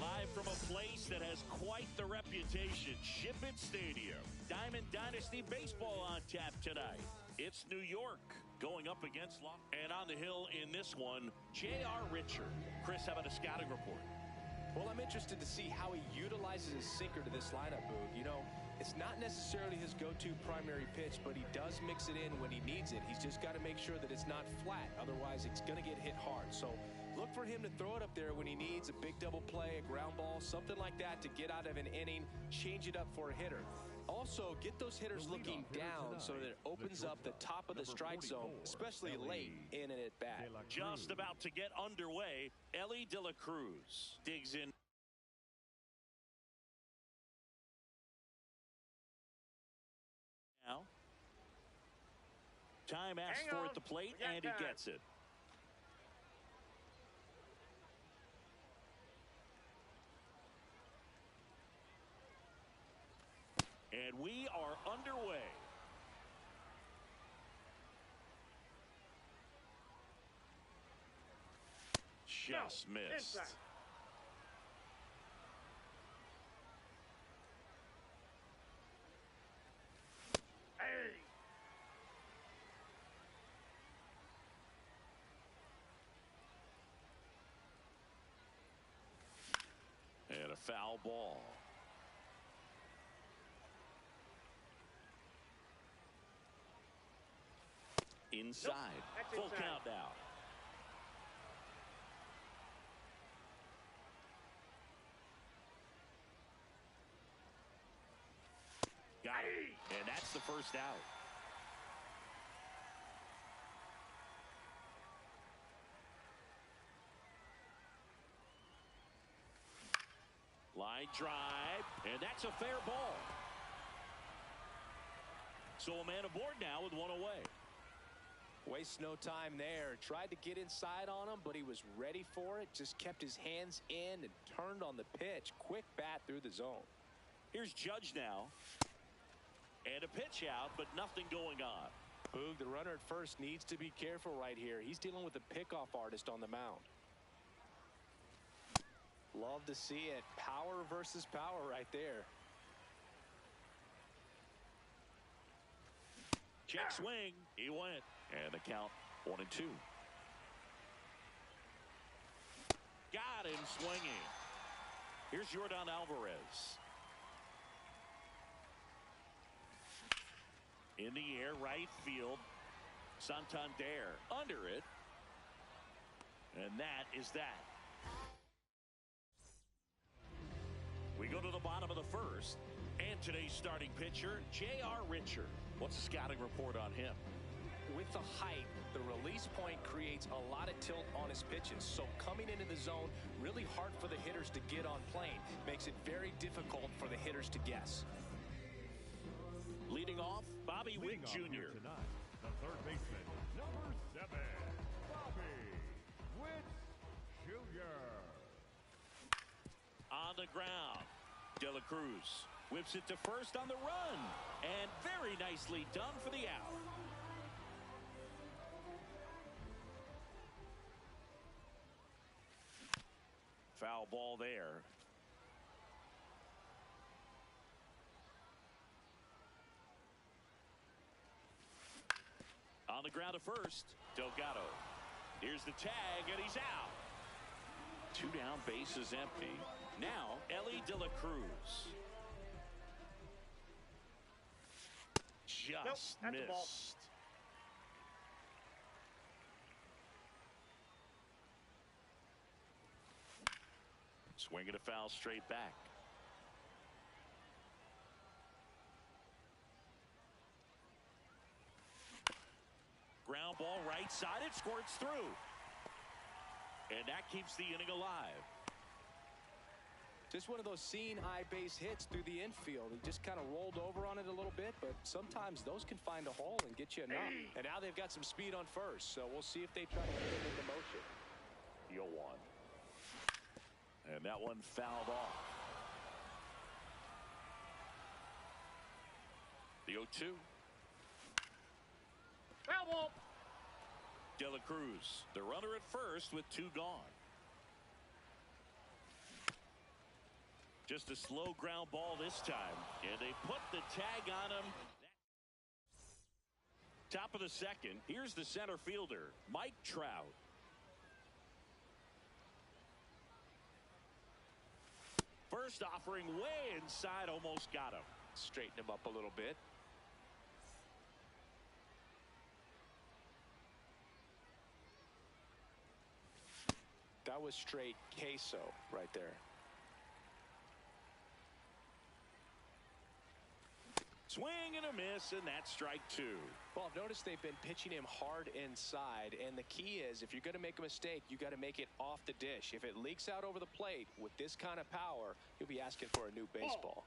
Live from a place that has quite the reputation, Ship-it Stadium. Diamond Dynasty Baseball on tap tonight. It's New York going up against Long. And on the hill in this one, J.R. Richard. Chris, how about a scouting report? Well, I'm interested to see how he utilizes his sinker to this lineup, Boog. You know, it's not necessarily his go-to primary pitch, but he does mix it in when he needs it. He's just got to make sure that it's not flat. Otherwise, it's going to get hit hard. So look for him to throw it up there when he needs a big double play, a ground ball, something like that to get out of an inning, change it up for a hitter. Also, get those hitters looking down so that it opens up the top of the strike zone, especially late in an at-bat. Just about to get underway, Elly De La Cruz digs in. Now, time asked for at the plate, and he gets it. And we are underway. Just missed. And a foul ball. Inside. Full count now. Got it. And that's the first out. Line drive. And that's a fair ball. So a man aboard now with one away. Wastes no time there. Tried to get inside on him, but he was ready for it. Just kept his hands in and turned on the pitch. Quick bat through the zone. Here's Judge now. And a pitch out, but nothing going on. Boog, the runner at first needs to be careful right here. He's dealing with a pickoff artist on the mound. Love to see it. Power versus power right there. Check swing. He went. And the count 1-2. Got him swinging. Here's Yordan Alvarez. In the air, right field. Santander under it. And that is that. We go to the bottom of the first. And today's starting pitcher, J.R. Richer. What's the scouting report on him? With the height, the release point creates a lot of tilt on his pitches. So coming into the zone, really hard for the hitters to get on plane. Makes it very difficult for the hitters to guess. Leading off, Bobby Witt Jr. Tonight, the third baseman, number 7, Bobby Witt Jr. On the ground, De La Cruz whips it to first on the run. And very nicely done for the out. Foul ball there. On the ground to first, Delgado. Here's the tag, and he's out. 2 down, bases empty. Now, Elly De La Cruz. Just missed. Swinging a foul straight back. Ground ball right side. It squirts through. And that keeps the inning alive. Just one of those seeing eye base hits through the infield. He just kind of rolled over on it a little bit, but sometimes those can find a hole and get you a knock. And now they've got some speed on first, so we'll see if they try to get it into motion. 0-1. And that one fouled off. The 0-2. Foul ball. De La Cruz, the runner at first with 2 gone. Just a slow ground ball this time, and they put the tag on him. Top of the second, here's the center fielder, Mike Trout. First offering way inside, almost got him. Straighten him up a little bit. That was straight queso right there. Swing and a miss, and that's strike 2. Well, I've noticed they've been pitching him hard inside, and the key is if you're going to make a mistake, you got to make it off the dish. If it leaks out over the plate with this kind of power, you'll be asking for a new baseball.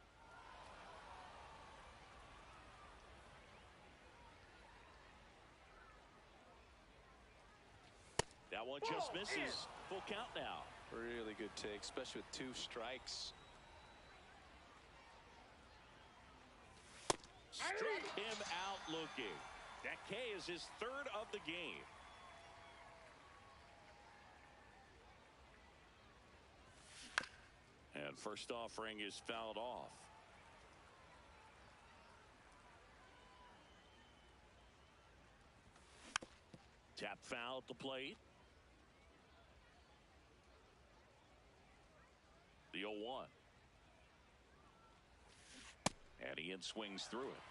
That one just misses. Full count now. Really good take, especially with 2 strikes. Struck him out looking. That K is his 3rd of the game. And first offering is fouled off. Tap foul at the plate. The 0-1. And Ian swings through it.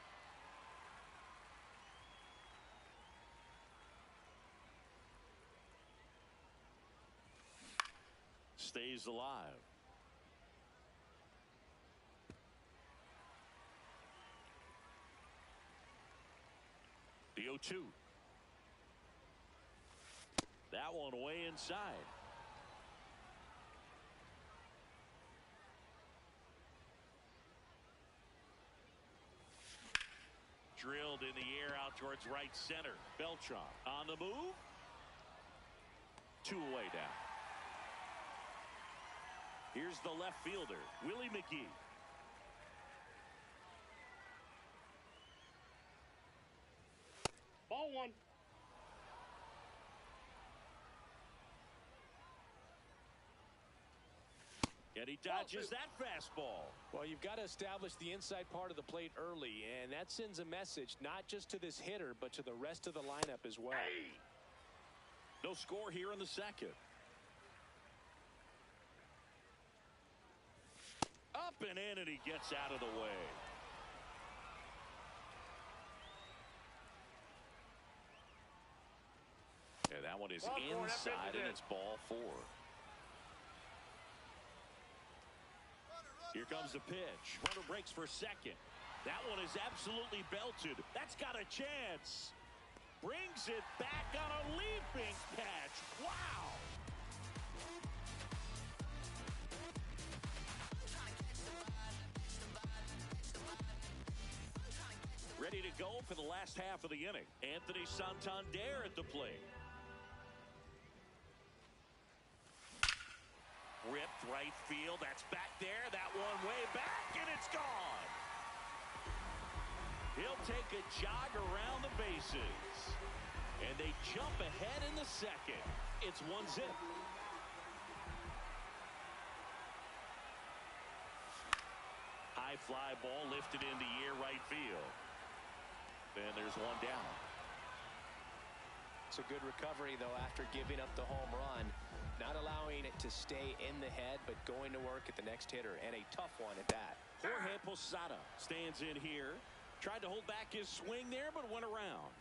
Stays alive. The 0-2. That one way inside. Drilled in the air out towards right center. Beltran on the move. 2 away down. Here's the left fielder, Willie McGee. Ball 1. And he dodges that fastball. Well, you've got to establish the inside part of the plate early, and that sends a message not just to this hitter, but to the rest of the lineup as well. No score here in the second. Up and in, and he gets out of the way. And that one is inside, and it's ball 4. Here comes the pitch. Runner breaks for second. That one is absolutely belted. That's got a chance. Brings it back on a leaping catch. Wow. Ready to go for the last half of the inning. Anthony Santander at the plate. Ripped right field. That's back there. That one way back, and it's gone. He'll take a jog around the bases. And they jump ahead in the second. It's 1-0. High fly ball lifted in the air right field. And there's one down. It's a good recovery, though, after giving up the home run. Not allowing it to stay in the head, but going to work at the next hitter, and a tough one at that. Jorge Posada stands in here. Tried to hold back his swing there, but went around.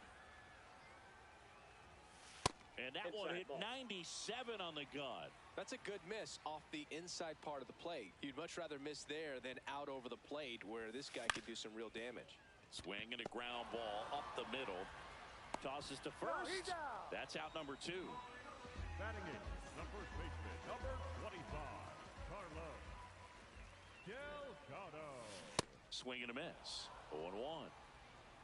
And that one hit 97 on the gun. That's a good miss off the inside part of the plate. You'd much rather miss there than out over the plate, where this guy could do some real damage. Swing and a ground ball up the middle. Tosses to first. That's out number 2. Batting in, the first baseman, number 25, Carlos Delgado. Swing and a miss. 0-1.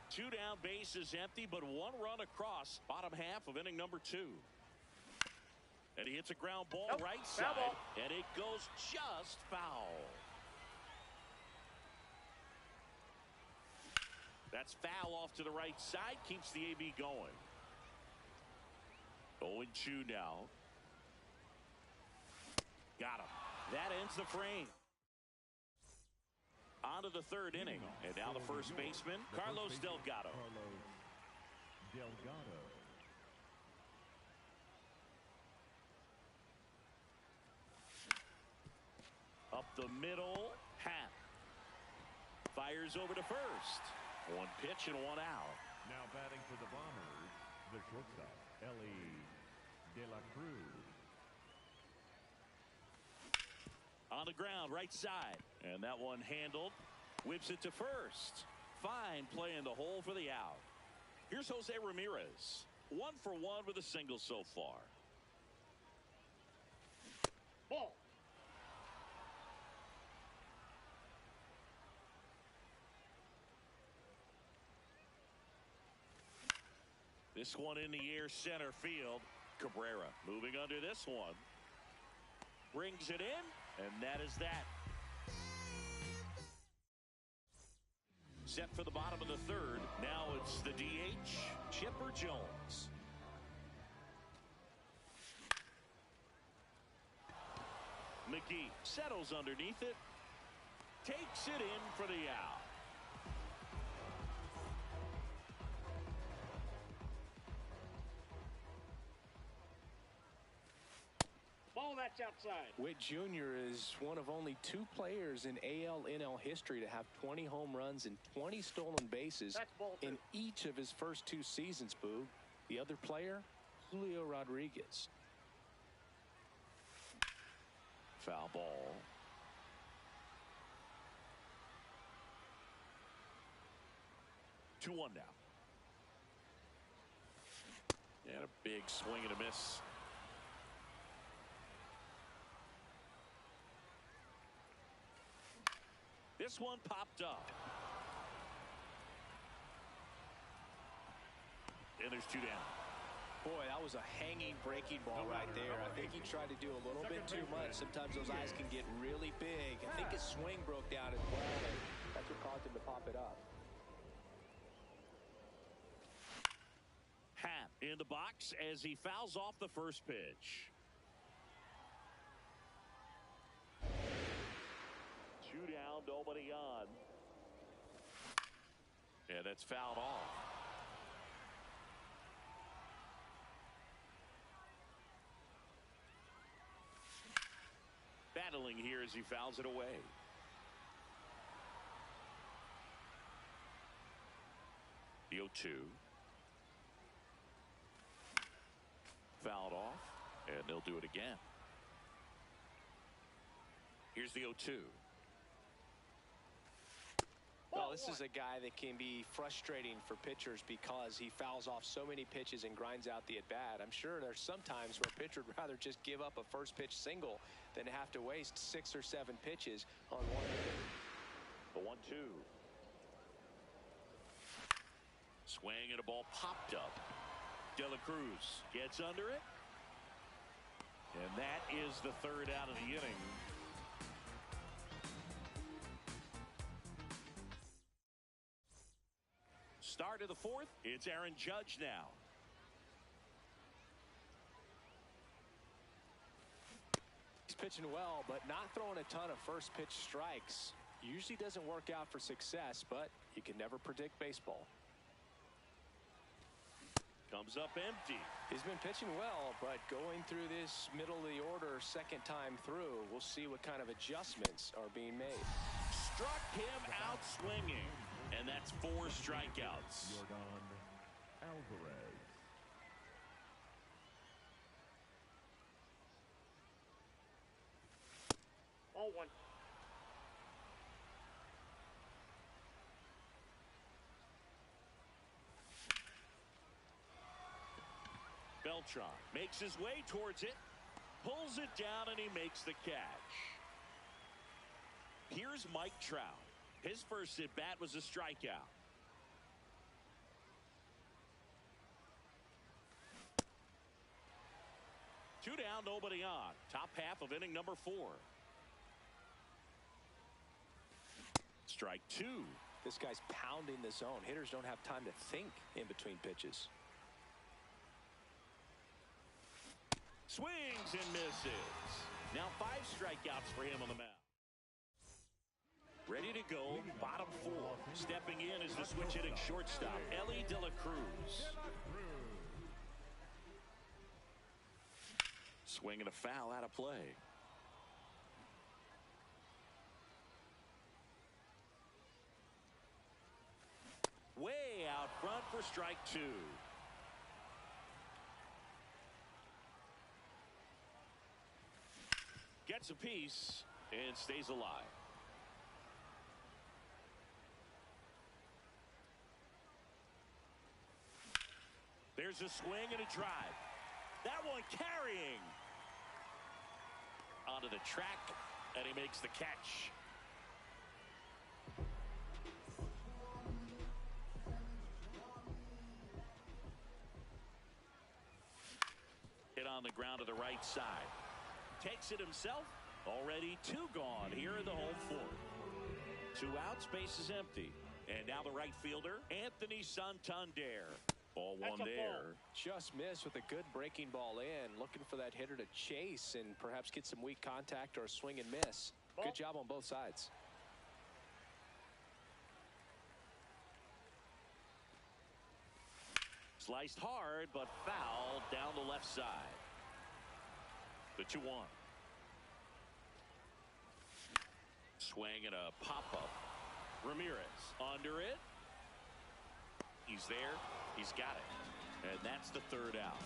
2 down, bases empty, but 1 run across. Bottom half of inning number 2. And he hits a ground ball right side, and it goes just foul. That's foul off to the right side, keeps the AB going. 0-2 now. Got him. That ends the frame. On to the 3rd inning. And now the first baseman, Carlos Delgado. Carlos Delgado. Up the middle, Happ. Fires over to first. 1 pitch and 1 out. Now batting for the Bombers, the shortstop, Ellie De La Cruz. On the ground, right side. And that one handled. Whips it to first. Fine play in the hole for the out. Here's Jose Ramirez. 1 for 1 with a single so far. Ball. This one in the air, center field. Cabrera moving under this one. Brings it in, and that is that. Set for the bottom of the 3rd. Now it's the DH, Chipper Jones. McGee settles underneath it. Takes it in for the out. Ball, that's outside. Witt Jr. is one of only 2 players in AL/NL history to have 20 home runs and 20 stolen bases in each of his first 2 seasons, Boog. The other player, Julio Rodriguez. Foul ball. Two one now. And a big swing and a miss. This one popped up. And there's 2 down. Boy, that was a hanging breaking ball right there. I think he tried to do a little bit too much. Sometimes those eyes can get really big. I think his swing broke down as well, and that's what caused him to pop it up. Happ in the box as he fouls off the first pitch. 2 down, nobody on. And that's fouled off. Battling here as he fouls it away. The 0-2. Fouled off, and they'll do it again. Here's the 0-2. Well, this is a guy that can be frustrating for pitchers because he fouls off so many pitches and grinds out the at-bat. I'm sure there's some times where a pitcher would rather just give up a first pitch single than have to waste 6 or 7 pitches on one. The 1-2. Swing and a ball popped up. De La Cruz gets under it. And that is the 3rd out of the inning. Start of the 4th. It's Aaron Judge now. He's pitching well, but not throwing a ton of first pitch strikes. Usually doesn't work out for success, but you can never predict baseball. Comes up empty. He's been pitching well, but going through this middle of the order second time through, we'll see what kind of adjustments are being made. Struck him out swinging, and that's 4 strikeouts. Yordan Alvarez. Ball 1. Beltran makes his way towards it, pulls it down, and he makes the catch. Here's Mike Trout. His first at bat was a strikeout. Two down, nobody on. Top half of inning number 4. Strike 2. This guy's pounding the zone. Hitters don't have time to think in between pitches. Swings and misses. Now 5 strikeouts for him on the mound. Ready to go, bottom 4. Stepping in is the switch hitting shortstop, Elly De La Cruz. Swing and a foul out of play. Way out front for strike 2. Gets a piece and stays alive. There's a swing and a drive. That one carrying onto the track, and he makes the catch. Hit on the ground to the right side. Takes it himself. Already 2 gone here in the home 4th. 2 outs, base is empty. And now the right fielder, Anthony Santander. Ball 1 there. Just missed with a good breaking ball in. Looking for that hitter to chase and perhaps get some weak contact or a swing and miss. Good job on both sides. Sliced hard, but foul down the left side. The 2-1. Swing and a pop-up. Ramirez under it. He's there. He's got it. And that's the 3rd out.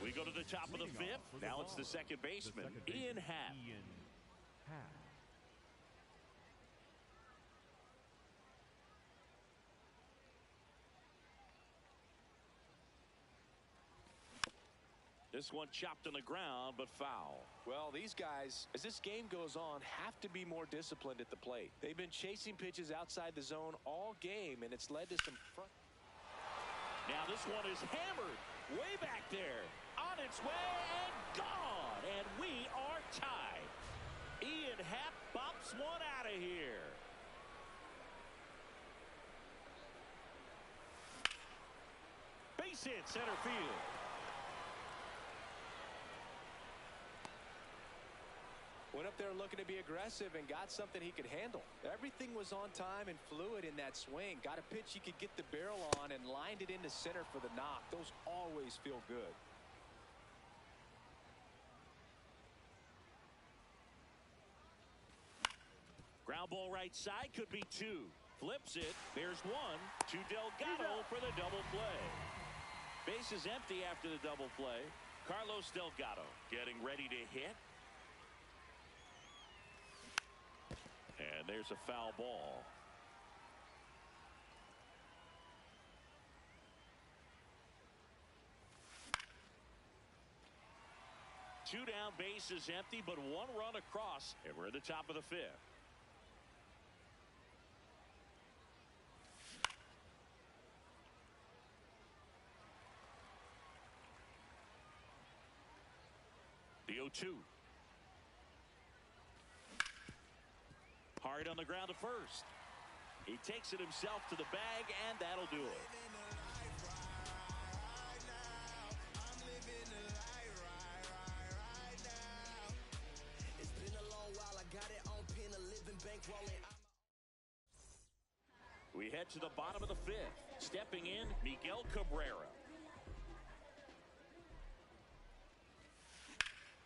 We go to the top of the 5th. Now it's the second baseman, Ian Happ. This one chopped on the ground, but foul. Well, these guys, as this game goes on, have to be more disciplined at the plate. They've been chasing pitches outside the zone all game, and it's led to some front. Now this one is hammered way back there. On its way and gone. And we are tied. Ian Happ bops one out of here. Base hit center field. Went up there looking to be aggressive and got something he could handle. Everything was on time and fluid in that swing. Got a pitch he could get the barrel on and lined it into center for the knock. Those always feel good. Ground ball right side, could be two. Flips it. There's one to Delgado for the double play. Base is empty after the double play. Carlos Delgado getting ready to hit. And there's a foul ball. Two down, base is empty, but one run across, and we're at the top of the fifth. The 0-2. Hard on the ground to first. He takes it himself to the bag, and that'll do it. We head to the bottom of the fifth. Stepping in, Miguel Cabrera.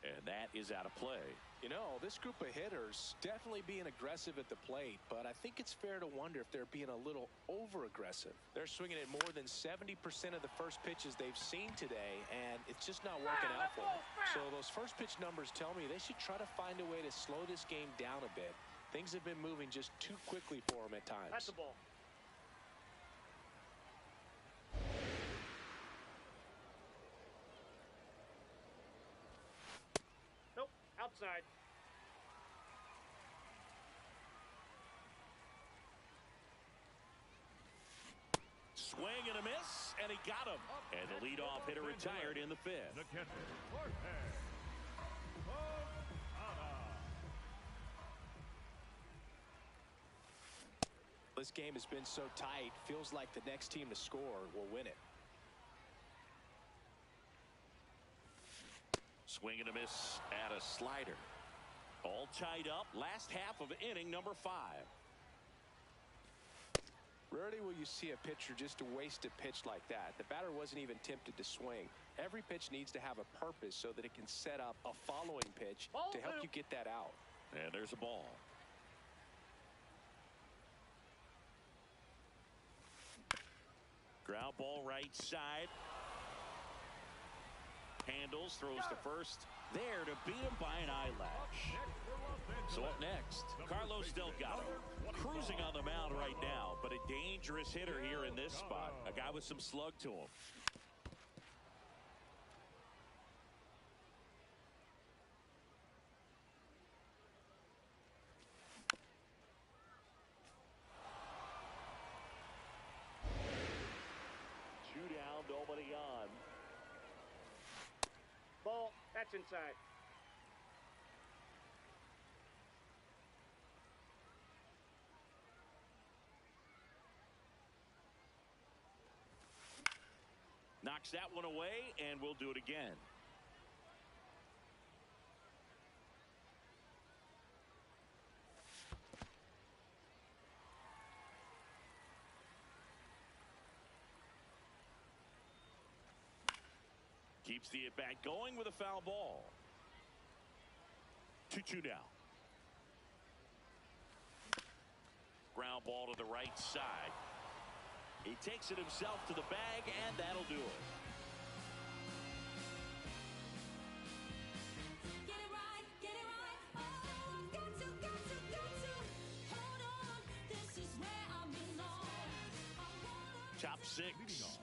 And that is out of play. You know, this group of hitters definitely being aggressive at the plate, but I think it's fair to wonder if they're being a little over-aggressive. They're swinging at more than 70% of the first pitches they've seen today, and it's just not working out for them. So those first pitch numbers tell me they should try to find a way to slow this game down a bit. Things have been moving just too quickly for them at times. That's the ball. Nope, outside. Swing and a miss, and he got him. And the leadoff hitter retired in the fifth. The catcher, Jorge Posada. This game has been so tight, feels like the next team to score will win it. Swing and a miss at a slider. All tied up. Last half of inning number 5. Rarely will you see a pitcher just to waste a pitch like that. The batter wasn't even tempted to swing. Every pitch needs to have a purpose so that it can set up a following pitch to help you get that out. And there's a ball. Ground ball right side. Handles, throws to first. There to beat him by an eyelash. So up next, Carlos Delgado. Cruising on the mound right now, but a dangerous hitter here in this spot. A guy with some slug to him. Two down, nobody on. Ball, that's inside. Knocks that one away, and we'll do it again. Keeps the at-bat going with a foul ball. 2-2 now. Ground ball to the right side. He takes it himself to the bag, and that'll do it. Get it right, get it right. Oh, got to. Hold on, this is where I belong. Top 6.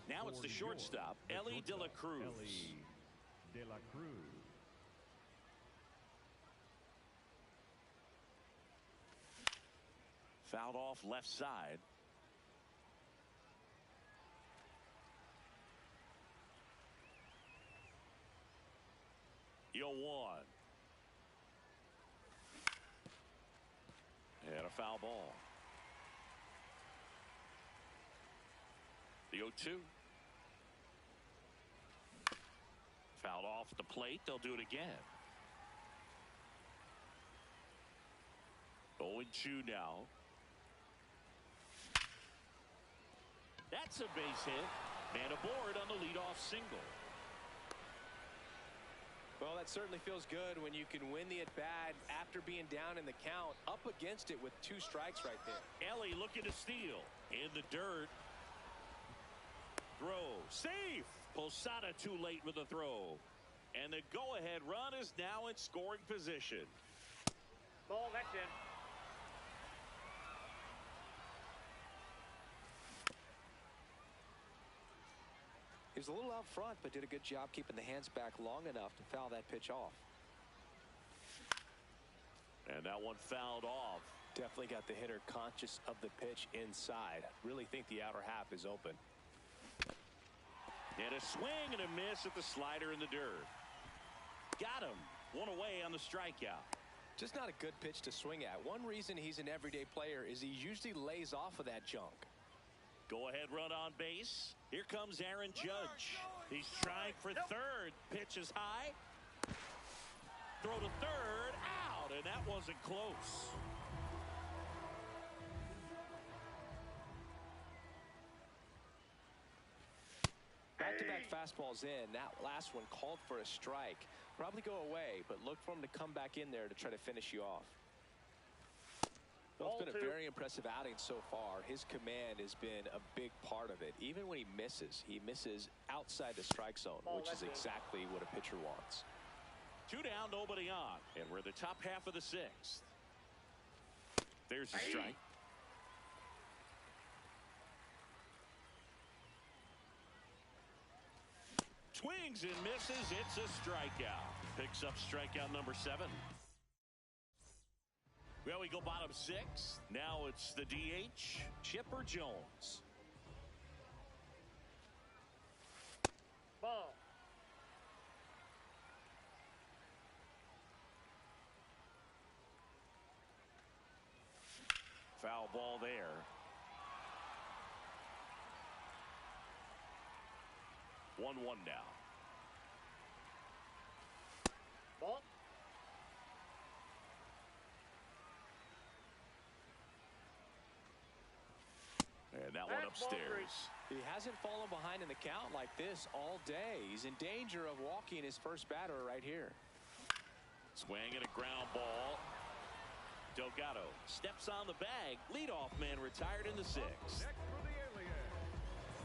Now it's the shortstop, Elly De La Cruz. Elly De La Cruz. Fouled off left side. Yo, 1. And a foul ball. The 0-2. Fouled off the plate. They'll do it again. 0-2 now. That's a base hit. And aboard on the leadoff single. Well, that certainly feels good when you can win the at-bat after being down in the count, up against it with 2 strikes right there. Ellie looking to steal. In the dirt. Throw. Safe. Posada too late with the throw. And the go-ahead run is now in scoring position. Ball, that's in. He was a little out front, but did a good job keeping the hands back long enough to foul that pitch off. And that one fouled off. Definitely got the hitter conscious of the pitch inside. Really think the outer half is open. And a swing and a miss at the slider in the dirt. Got him. One away on the strikeout. Just not a good pitch to swing at. One reason he's an everyday player is he usually lays off of that junk. Go ahead run on base. Here comes Aaron Judge. He's trying for third. Pitch is high. Throw to third. Out. And that wasn't close. Back-to-back fastballs in. That last one called for a strike. Probably go away, but look for him to come back in there to try to finish you off. Well, it's been a very impressive outing so far. His command has been a big part of it. Even when he misses outside the strike zone, which is exactly what a pitcher wants. 2 down, nobody on. And we're the top half of the 6th. There's the strike. Swings and misses. It's a strikeout. Picks up strikeout number 7. Well, we go bottom 6. Now it's the DH, Chipper Jones. Ball. Foul ball there. One now. Ball. And that one upstairs. He hasn't fallen behind in the count like this all day. He's in danger of walking his first batter right here. Swing and a ground ball. Delgado steps on the bag. Leadoff man retired in the 6th. Next for the Alien,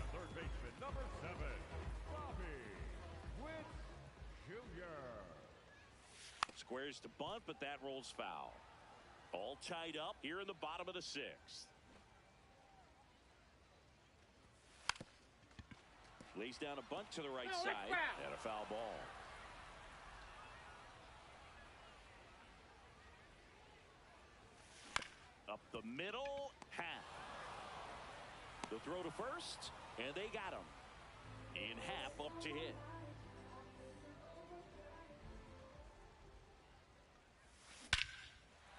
the third baseman, number 7, Bobby Witt Jr. Squares to bunt, but that rolls foul. All tied up here in the bottom of the 6th. Lays down a bunt to the right side. And a foul ball. Up the middle, half. The throw to first, and they got him. In half, up to hit.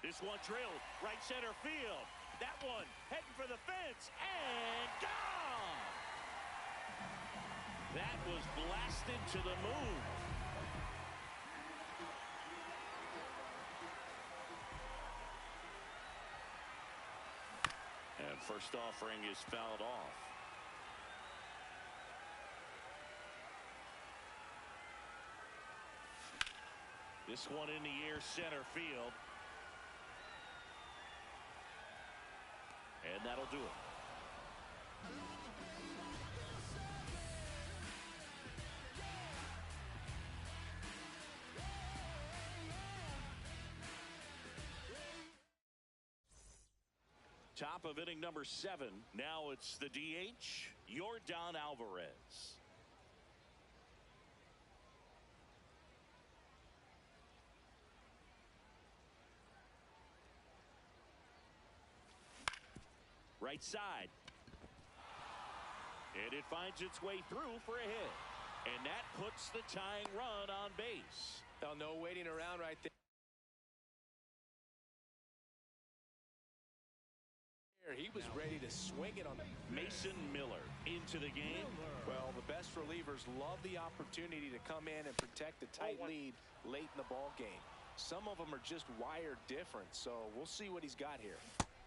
This one drilled, right center field. That one heading for the fence, and gone! That was blasted to the moon. And first offering is fouled off. This one in the air, center field. And that'll do it. Top of inning number 7. Now it's the DH, Yordan Alvarez. Right side. And it finds its way through for a hit. And that puts the tying run on base. Now, no waiting around right there. He was ready to swing it on Mason Miller into the game. Well, the best relievers love the opportunity to come in and protect a tight lead late in the ball game. Some of them are just wired different, so we'll see what he's got here.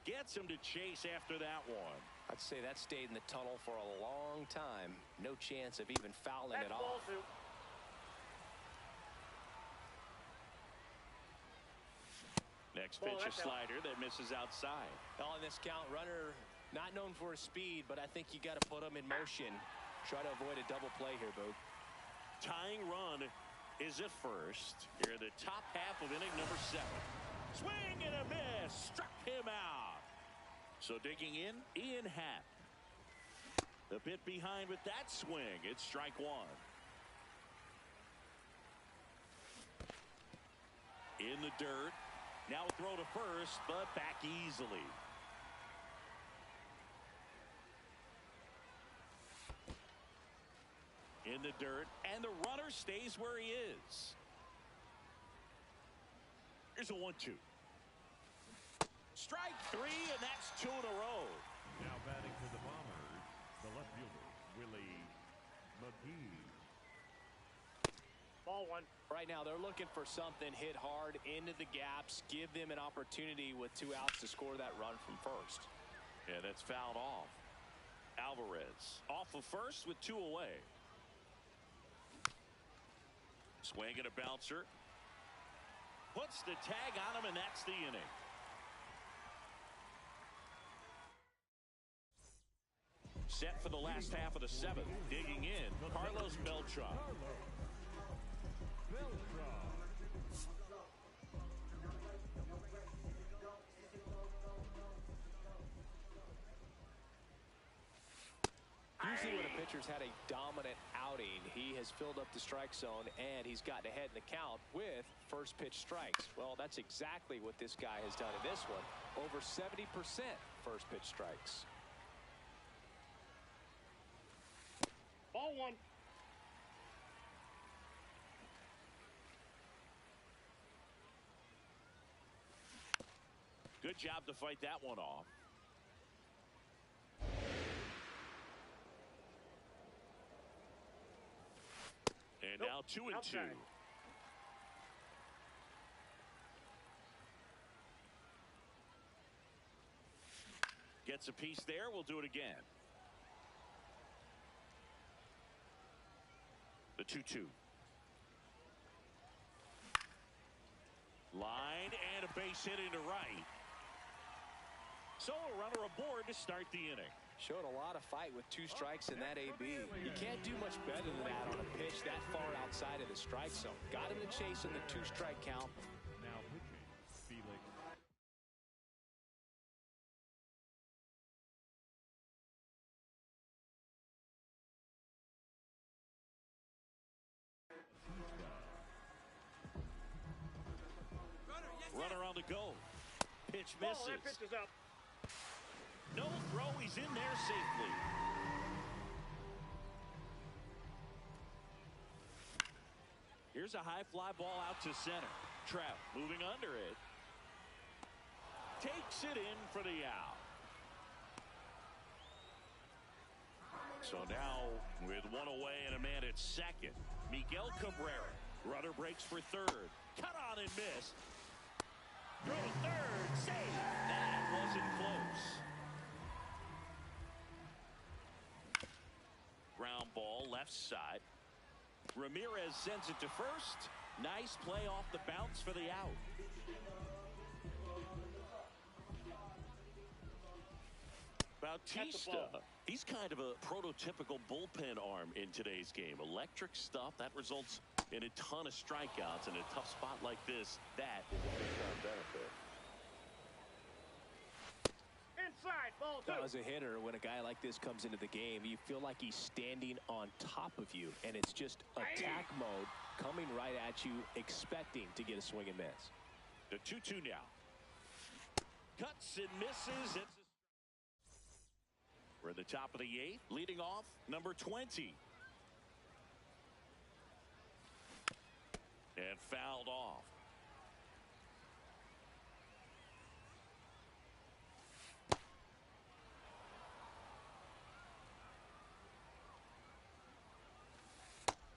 Gets him to chase after that one. I'd say that stayed in the tunnel for a long time. No chance of even fouling That's it ball off. 2. Next Ball, pitch, a that's out. slider that misses outside. On this count, runner not known for his speed, but I think you got to put him in motion. Try to avoid a double play here, Boog. Tying run is at first. Here in the top half of inning number 7. Swing and a miss. Struck him out. So digging in, Ian Happ. The bit behind with that swing. It's strike 1. In the dirt. Now a throw to first, but back easily. In the dirt, and the runner stays where he is. Here's a 1-2. Strike 3, and that's 2 in a row. Now batting for the Bombers, the left fielder, Willie McGee. Ball 1. Right now, they're looking for something hit hard into the gaps, give them an opportunity with 2 outs to score that run from first. And that's fouled off. Alvarez off of first with 2 away. Swing and a bouncer. Puts the tag on him, and that's the inning. Set for the last half of the 7th. Digging in, Carlos Beltran. Usually when a pitcher's had a dominant outing, he has filled up the strike zone and he's gotten ahead in the count with first pitch strikes. Well, that's exactly what this guy has done in this one. Over 70% first pitch strikes. Ball 1. Good job to fight that one off. And now 2 and 2. Outside. Gets a piece there. We'll do it again. The 2-2. Line and a base hit into right. So a runner aboard to start the inning. Showed a lot of fight with 2 strikes in that AB. You can't do much better than that on a pitch that far outside of the strike zone. Got him to chase in the 2-strike count. Now pitching, Felix. Runner on the go. Pitch Ball, misses. that pitch is up. No throw. He's in there safely. Here's a high fly ball out to center. Trout moving under it. Takes it in for the out. So now with 1 away and a man at second, Miguel Cabrera. Runner breaks for third. Cut on and missed. Throw to third. Save. That wasn't close. Ground ball left side. Ramirez sends it to first. Nice play off the bounce for the out. Bautista. He's kind of a prototypical bullpen arm in today's game. Electric stuff that results in a ton of strikeouts in a tough spot like this. That is a big time benefit. Inside, ball 2. Now, as a hitter, when a guy like this comes into the game, you feel like he's standing on top of you, and it's just attack mode coming right at you, expecting to get a swing and miss. The 2-2 now. Cuts and misses. We're at the top of the 8th. Leading off, number 20. And fouled off.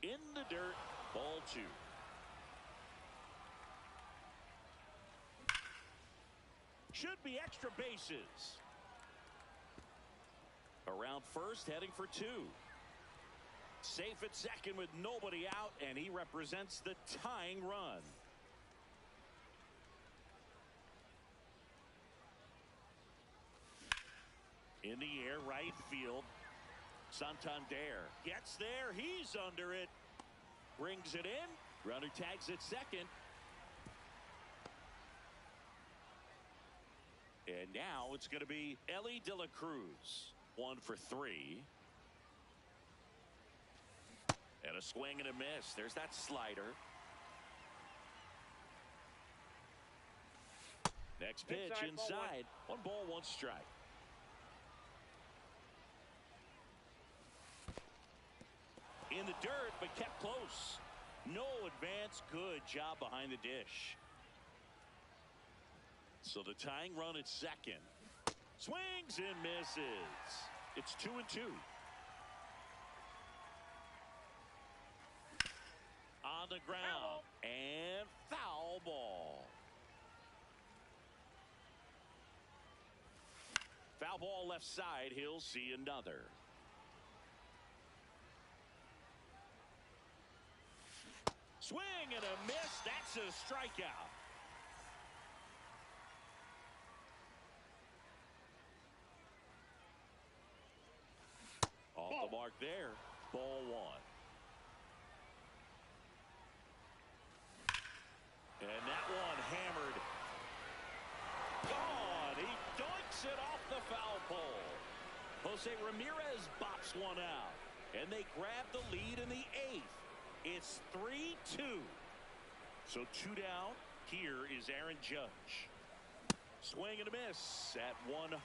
In the dirt, ball 2. Should be extra bases. Around first, heading for two. Safe at second with nobody out, and he represents the tying run. In the air, right field. Santander gets there. He's under it. Brings it in. Runner tags at second. And now it's going to be Elly De La Cruz. 1 for 3. And a swing and a miss. There's that slider. Next pitch inside. 1 ball, 1 strike. In the dirt, but kept close. No advance. Good job behind the dish. So the tying run at second. Swings and misses. It's 2-2. On the ground. And foul ball. Foul ball left side. He'll see another. Swing and a miss. That's a strikeout. Off the mark there. Ball 1. And that one hammered. Gone. He doinks it off the foul pole. Jose Ramirez bops one out. And they grab the lead in the 8th. It's 3-2. So 2 down. Here is Aaron Judge. Swing and a miss at 1.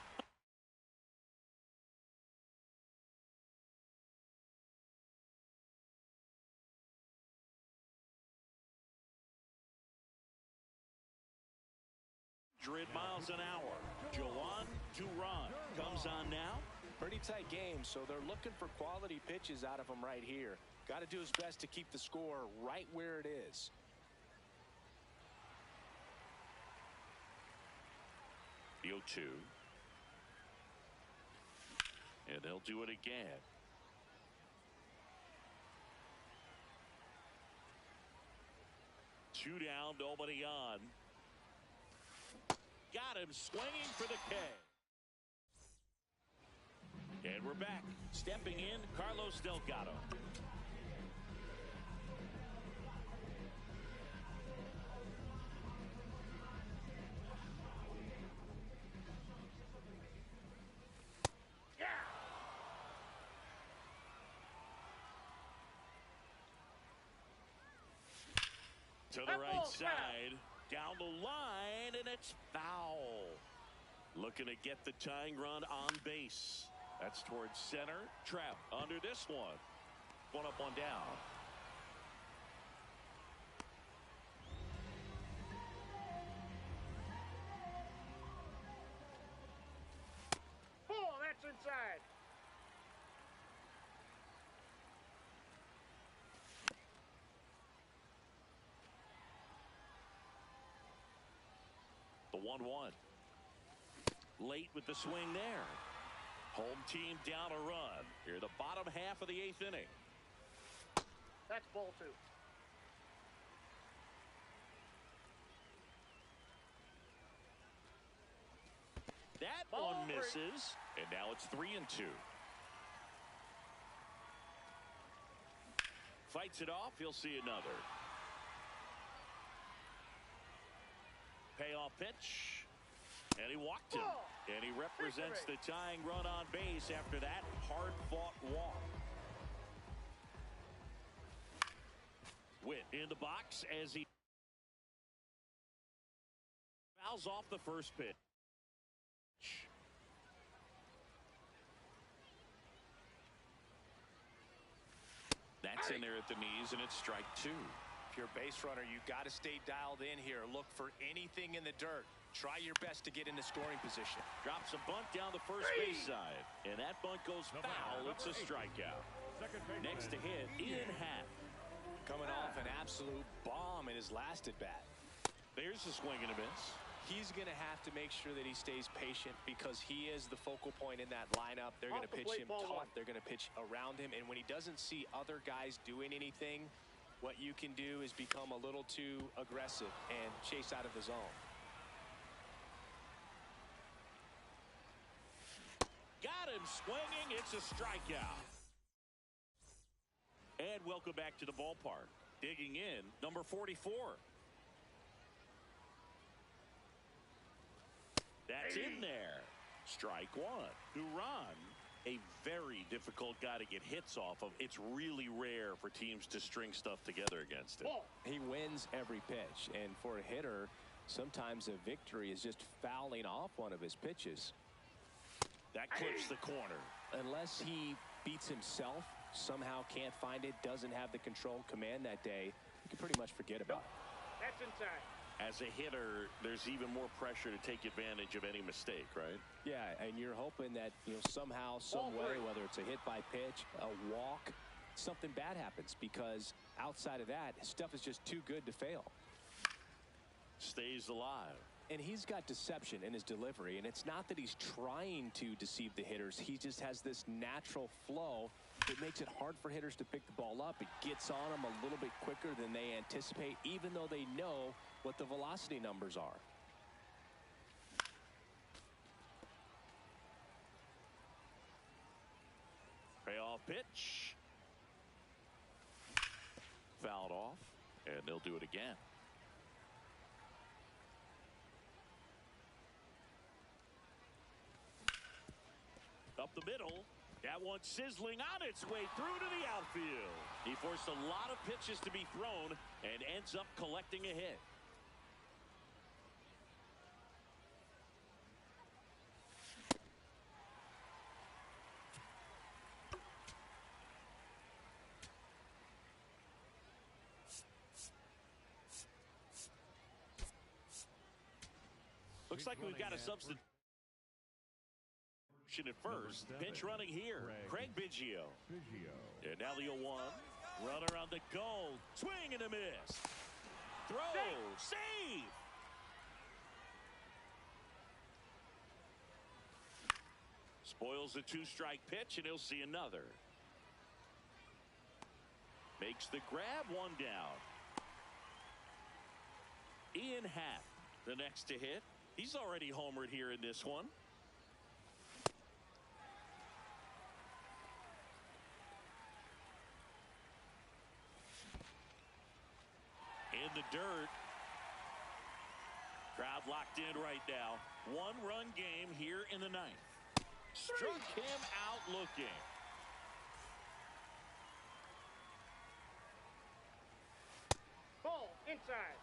Miles an hour. Joan Duran comes on now. Pretty tight game, so they're looking for quality pitches out of him right here. Got to do his best to keep the score right where it is. The 0-2. And they'll do it again. Two down, nobody on. Got him swinging for the K. And we're back. Stepping in, Carlos Delgado. To the right side. Down the line, and it's foul. Looking to get the tying run on base. That's towards center. Trap under this one. One up, one down. Oh, that's inside. The 1-1. Late with the swing there. Home team down a run. Here, the bottom half of the 8th inning. That's ball 2. That Ball one 3. misses. And now it's 3-2. Fights it off. He'll see another. Payoff pitch. And he walked him. And he represents the tying run on base after that hard-fought walk. Witt in the box as he fouls off the first pitch. That's in there at the knees, and it's strike 2. If you're a base runner, you got to stay dialed in here. Look for anything in the dirt. Try your best to get into scoring position. Drops a bunt down the first base side, and that bunt goes foul. It's a strikeout. Next to hit, Ian Happ. Coming off an absolute bomb in his last at bat. There's a swing and a miss. He's going to have to make sure that he stays patient because he is the focal point in that lineup. They're going to pitch him tough. They're going to pitch around him. And when he doesn't see other guys doing anything, what you can do is become a little too aggressive and chase out of the zone. Got him swinging. It's a strikeout. And welcome back to the ballpark. Digging in, number 44. That's in there. Strike one. Duran, a very difficult guy to get hits off of. It's really rare for teams to string stuff together against him. He wins every pitch, and for a hitter, sometimes a victory is just fouling off one of his pitches. That clips the corner. Unless he beats himself, somehow can't find it, doesn't have the control command that day, you can pretty much forget about it. That's inside. As a hitter, there's even more pressure to take advantage of any mistake, right? Yeah, and you're hoping that, somehow, some way, whether it's a hit by pitch, a walk, something bad happens, because outside of that, stuff is just too good to fail. Stays alive. And he's got deception in his delivery, and it's not that he's trying to deceive the hitters. He just has this natural flow that makes it hard for hitters to pick the ball up. It gets on them a little bit quicker than they anticipate, even though they know what the velocity numbers are. Payoff pitch. Fouled off, and they'll do it again. Up the middle. That one sizzling on its way through to the outfield. He forced a lot of pitches to be thrown and ends up collecting a hit. Looks like we've got a substitute at first. Pitch running here. Craig Biggio. And now the 0-1. Runner on the goal. Swing and a miss. Throw. Save. Spoils the 2-strike pitch, and he'll see another. Makes the grab, one down. Ian Happ, the next to hit. He's already homered here in this one. In the dirt. Crowd locked in right now. 1-run game here in the 9th. Struck him out looking. Ball inside.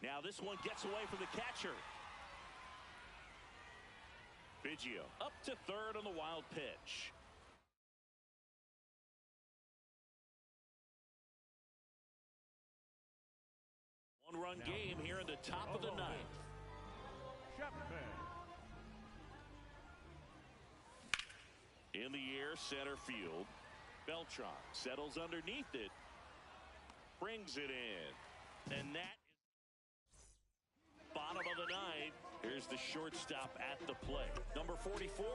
Now this one gets away from the catcher. Biggio up to third on the wild pitch. One-run game here in the top of the 9th. In the air, center field. Beltran settles underneath it. Brings it in. And that is bottom of the 9th. Here's the shortstop at the plate. Number 44.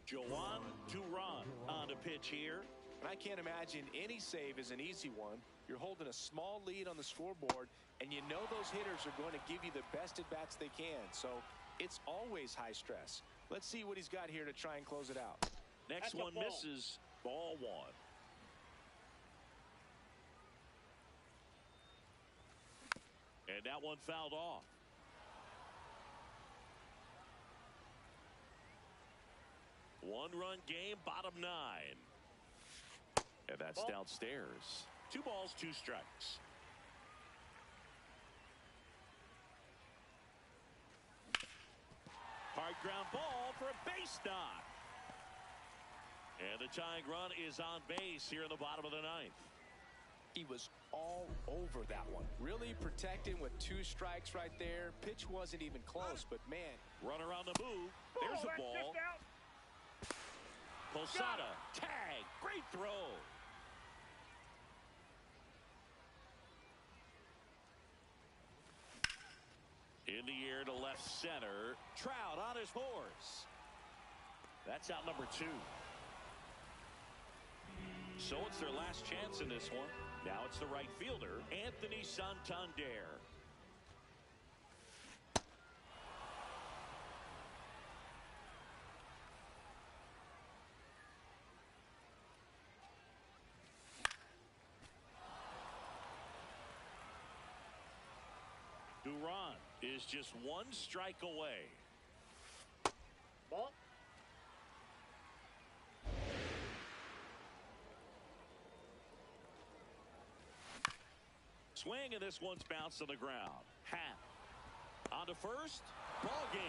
Jhoan Duran on the pitch here. And I can't imagine any save is an easy one. You're holding a small lead on the scoreboard, and you know those hitters are going to give you the best at-bats they can. So it's always high stress. Let's see what he's got here to try and close it out. Next one misses. Ball 1. And that one fouled off. One-run game, bottom 9. And that's downstairs. 2 balls, 2 strikes. Hard ground ball for a base knock. And the tying run is on base here in the bottom of the ninth. He was all over that one. Really protecting with 2 strikes right there. Pitch wasn't even close, but man. Runner on the move. There's a that's ball. just out. Posada, tag, great throw. In the air to left center. Trout on his horse. That's out number 2. So it's their last chance in this one. Now it's the right fielder, Anthony Santander. Duran is just 1 strike away. Ball. Swing, and this one's bounced on the ground. Happ on to first. Ball game.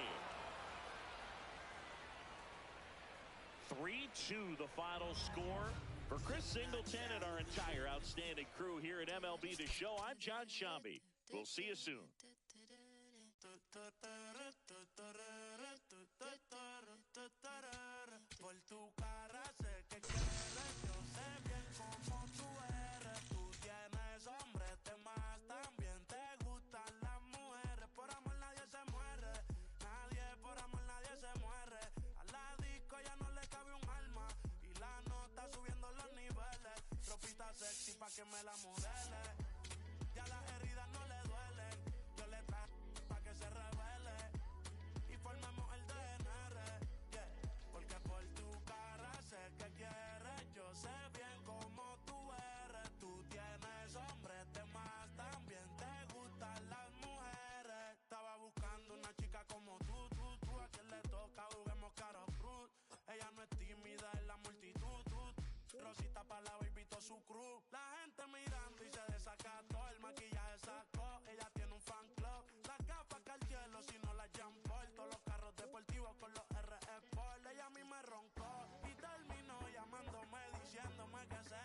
3-2 the final score. For Chris Singleton and our entire outstanding crew here at MLB The Show, I'm John Shambi. We'll see you soon. Por tu cara sé que quieres, yo sé bien cómo tú eres. Tú tienes hombre, temas también te gustan las mujeres. Por amor nadie se muere, por amor nadie se muere. A la disco ya no le cabe un alma y la nota subiendo los niveles. Ropita sexy pa' que me la modele. Ya las heridas no le duelen, yo le traje pa' que se revele y formemos el DNR, yeah. Porque por tu cara sé que quieres, yo sé bien cómo tú eres. Tú tienes hombre, temas también te gustan las mujeres. Estaba buscando una chica como tú, a quien le toca juguemos caro cruz. Ella no es tímida en la multitud, Rosita pa' la baby to su crew. La gente mirando y se desacató, el maquillaje sacó, ella tiene un fan club. Las gafas Cartier, si no las Jean Paul, todos los carros deportivos con los RS Sport. Ella a mí me roncó y terminó llamándome, diciéndome que se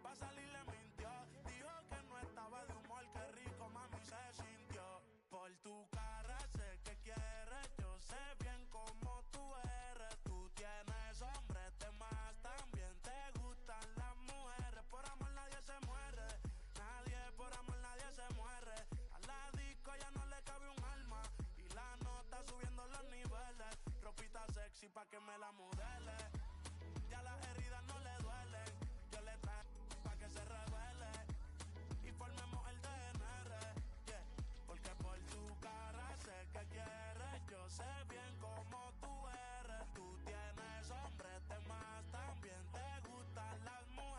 pa' salir le mintió. Dijo que no estaba de humor, que rico mami se sintió. Por tu cara sé que quieres, yo sé bien cómo tú eres. Tú tienes hombre, temas también te gustan las mujeres. Por amor nadie se muere, por amor nadie se muere. A la disco ya no le cabe un alma y la nota subiendo los niveles. Ropita sexy pa' que me la modele. Ya las heridas no le duelen, yo le traje pa' que se revele y formemos el DNR, yeah. Porque por tu cara sé que quieres, yo sé bien cómo tú eres. Tú tienes hombre, temas también te gustan las mujeres.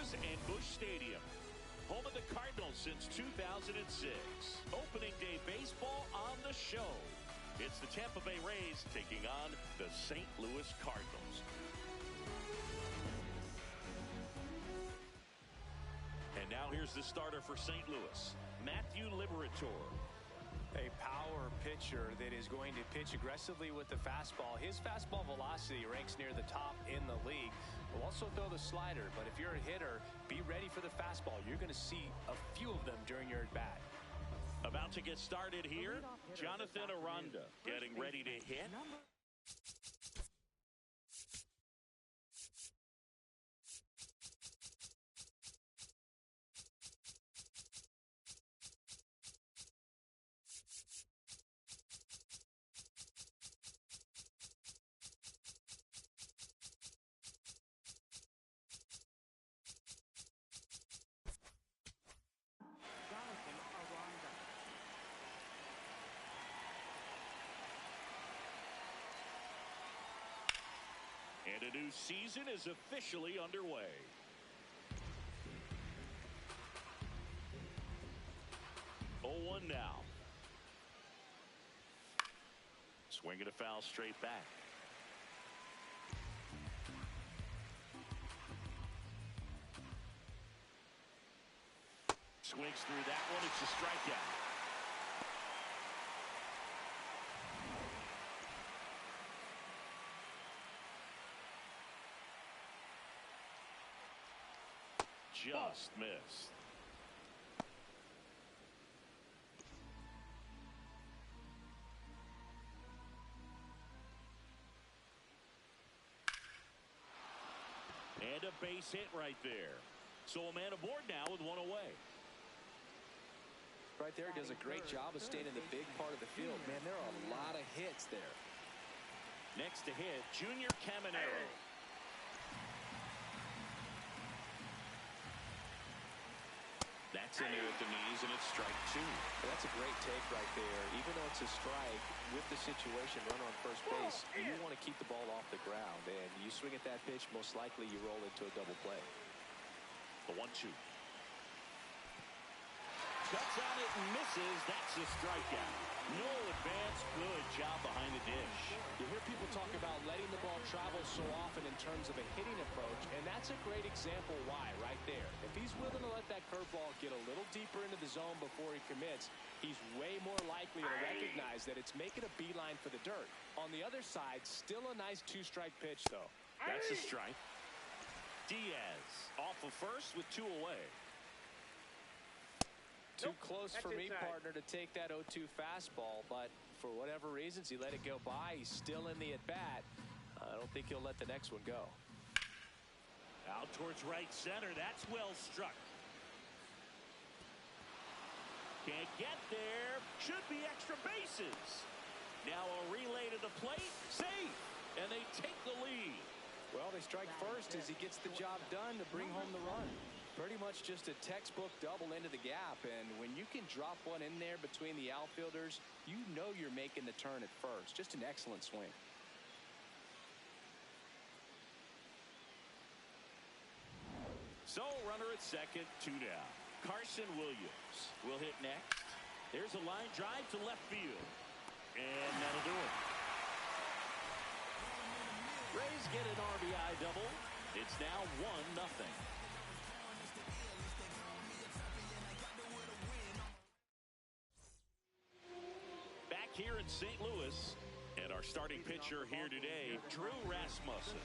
Coors and Busch Stadium, home of the Cardinals since 2006. Opening day baseball on the show. It's the Tampa Bay Rays taking on the St. Louis Cardinals. And now here's the starter for St. Louis, Matthew Liberatore. A power pitcher that is going to pitch aggressively with the fastball. His fastball velocity ranks near the top in the league. Will also throw the slider, but if you're a hitter, be ready for the fastball. You're going to see a few of them during your at-bat. About to get started here, Jonathan Aranda getting ready to hit. And a new season is officially underway. Oh, 1 now. Swinging a foul straight back. Swings through that one. It's a strikeout. Just missed. And a base hit right there. So a man aboard now with one away. Right there, does a great job of staying in the big part of the field. Man, there are a lot of hits there. Next to hit, Junior Caminero. That's in there at the knees, and it's strike 2. Well, that's a great take right there. Even though it's a strike, with the situation, runner on first base, you want to keep the ball off the ground. And you swing at that pitch, most likely you roll into a double play. The 1-2. Cuts on it and misses. That's a strikeout. No advance. Good job behind the dish. You hear people talk about letting the ball travel so often in terms of a hitting approach, and that's a great example why right there. If he's willing to let that curveball get a little deeper into the zone before he commits, he's way more likely to recognize that it's making a beeline for the dirt. On the other side, still a nice 2-strike pitch, though. That's a strike. Diaz off of first with 2 away. Too close for me, partner, to take that 0-2 fastball, but for whatever reasons, he let it go by. He's still in the at-bat. I don't think he'll let the next one go. Out towards right center. That's well struck. Can't get there. Should be extra bases. Now a relay to the plate. Safe. And they take the lead. Well, they strike first as he gets the job done to bring home the run. Pretty much just a textbook double into the gap, and when you can drop one in there between the outfielders, you know you're making the turn at first. Just an excellent swing. So, runner at second, 2 down. Carson Williams will hit next. There's a line drive to left field, and that'll do it. Rays get an RBI double. It's now 1-0. Here in St. Louis, and our starting pitcher here today, Drew Rasmussen.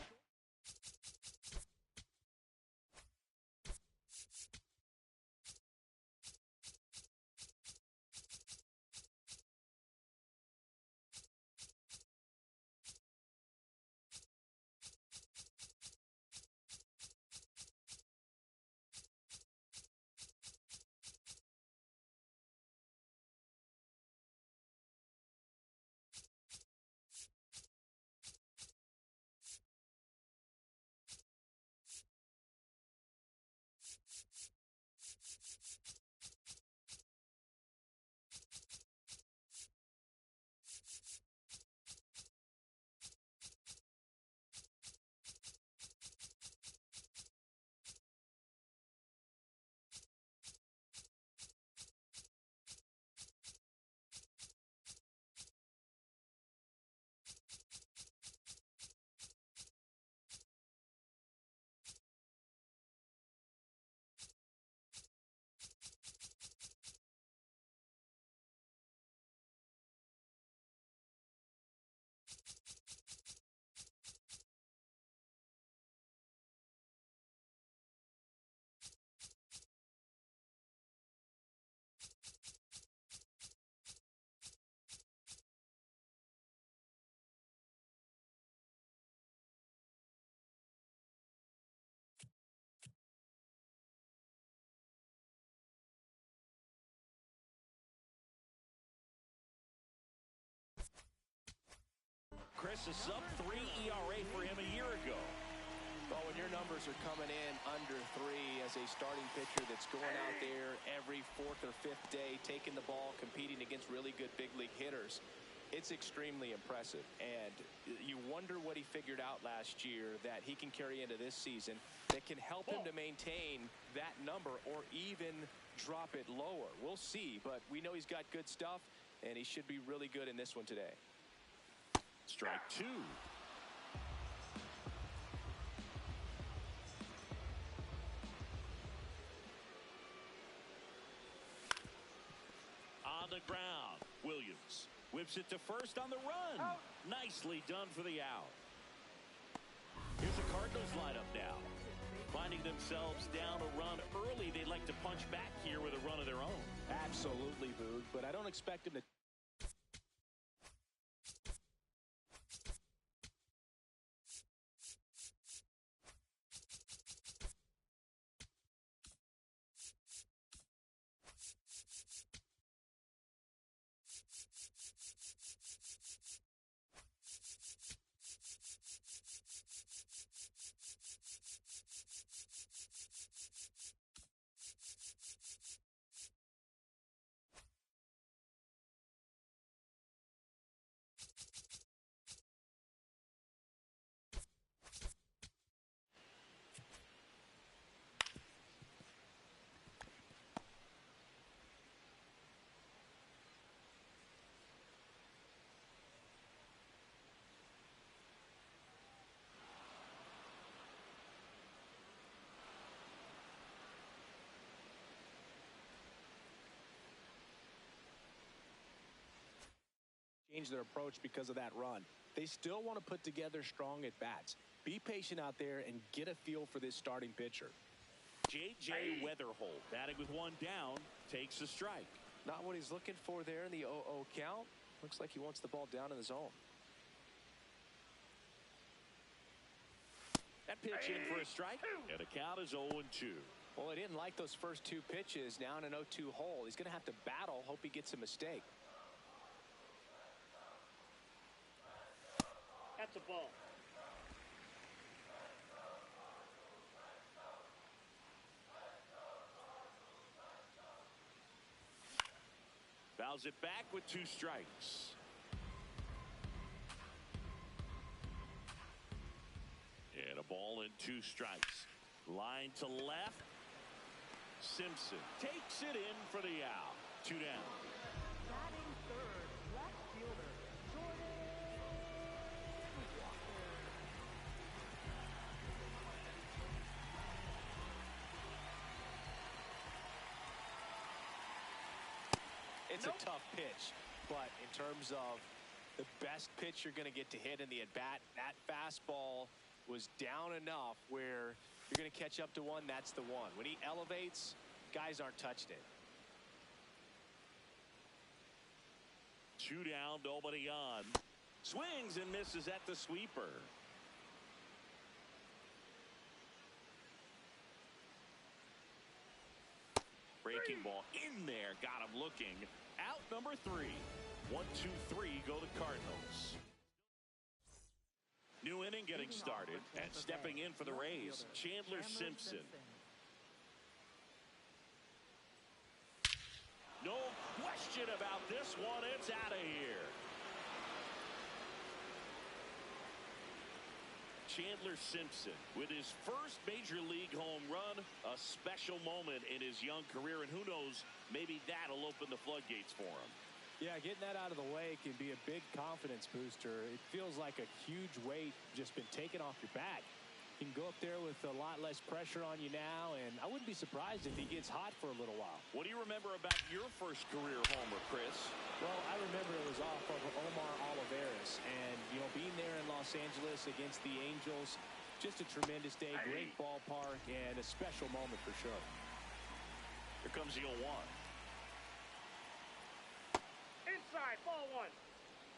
Chris, a sub-3 ERA for him a year ago. Well, when your numbers are coming in under 3 as a starting pitcher that's going out there every 4th or 5th day, taking the ball, competing against really good big league hitters, it's extremely impressive. And you wonder what he figured out last year that he can carry into this season that can help him to maintain that number or even drop it lower. We'll see, but we know he's got good stuff, and he should be really good in this one today. Strike 2. On the ground, Williams whips it to first on the run. Out. Nicely done for the out. Here's the Cardinals lineup now. Finding themselves down a run early, they'd like to punch back here with a run of their own. Absolutely, Boog, but I don't expect him to. Change their approach because of that run. They still want to put together strong at bats. Be patient out there and get a feel for this starting pitcher. J.J. Weatherholt, batting with one down, takes a strike. Not what he's looking for there in the 0-0 count. Looks like he wants the ball down in the zone. That pitch in for a strike, and the count is 0-2. Well, he didn't like those first 2 pitches. Now in an 0-2 hole, he's going to have to battle, hope he gets a mistake. That's a ball. Fouls it back with 2 strikes. And a ball and 2 strikes. Line to left. Simpson takes it in for the out. 2 down. Batting third, left fielder, Jordan Walker. It's a tough pitch, but in terms of the best pitch you're going to get to hit in the at-bat, that fastball was down enough where you're going to catch up to one, that's the one. When he elevates, guys aren't touched it. 2 down, nobody on. Swings and misses at the sweeper. Breaking ball in there, got him looking. Out number 3. 1, 2, 3 go to Cardinals. New inning getting started, and stepping in for the Rays, Chandler Simpson. No question about this one. It's out of here. Chandler Simpson with his first major league home run, a special moment in his young career, and who knows, maybe that'll open the floodgates for him. Yeah, getting that out of the way can be a big confidence booster. It feels like a huge weight just been taken off your back. You can go up there with a lot less pressure on you now, and I wouldn't be surprised if he gets hot for a little while. What do you remember about your first career homer, Chris? Well, I remember it was off of Omar Olivares, and, you know, being there in Los Angeles against the Angels, just a tremendous day, great ballpark, and a special moment for sure. Here comes the 0-1. Inside, ball 1.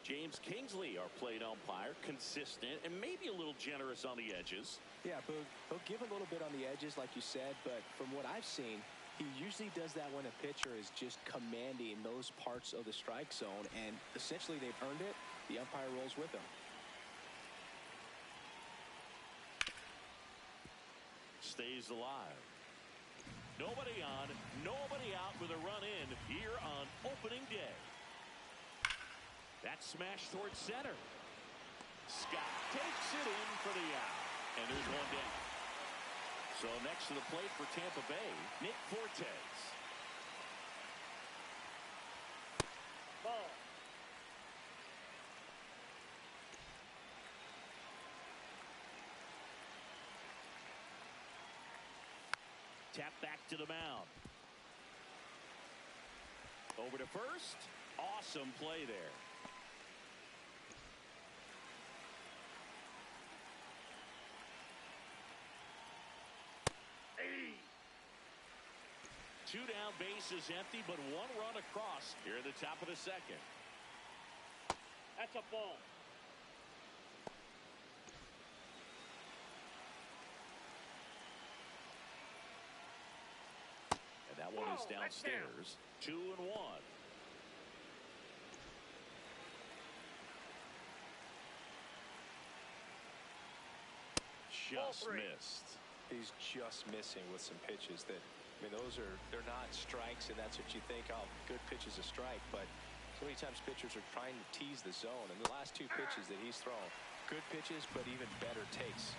James Kingsley, our plate umpire, consistent and maybe a little generous on the edges. Yeah, Boog, he'll give a little bit on the edges, like you said, but from what I've seen, he usually does that when a pitcher is just commanding those parts of the strike zone, and essentially they've earned it. The umpire rolls with him. stays alive. Nobody on, nobody out with a run in here on opening day. That smash towards center. Scott takes it in for the out. And there's one down. So next to the plate for Tampa Bay, Nick Fortes. Ball. Tap back to the mound. Over to first. Awesome play there. Two down, bases empty, but one run across here at the top of the second. That's a ball. And that one is downstairs. 2-1. Just missed. He's just missing with some pitches that, I mean, they're not strikes, and that's what you think, oh, good pitch is a strike. But so many times pitchers are trying to tease the zone. And the last two pitches that he's thrown, good pitches, but even better takes.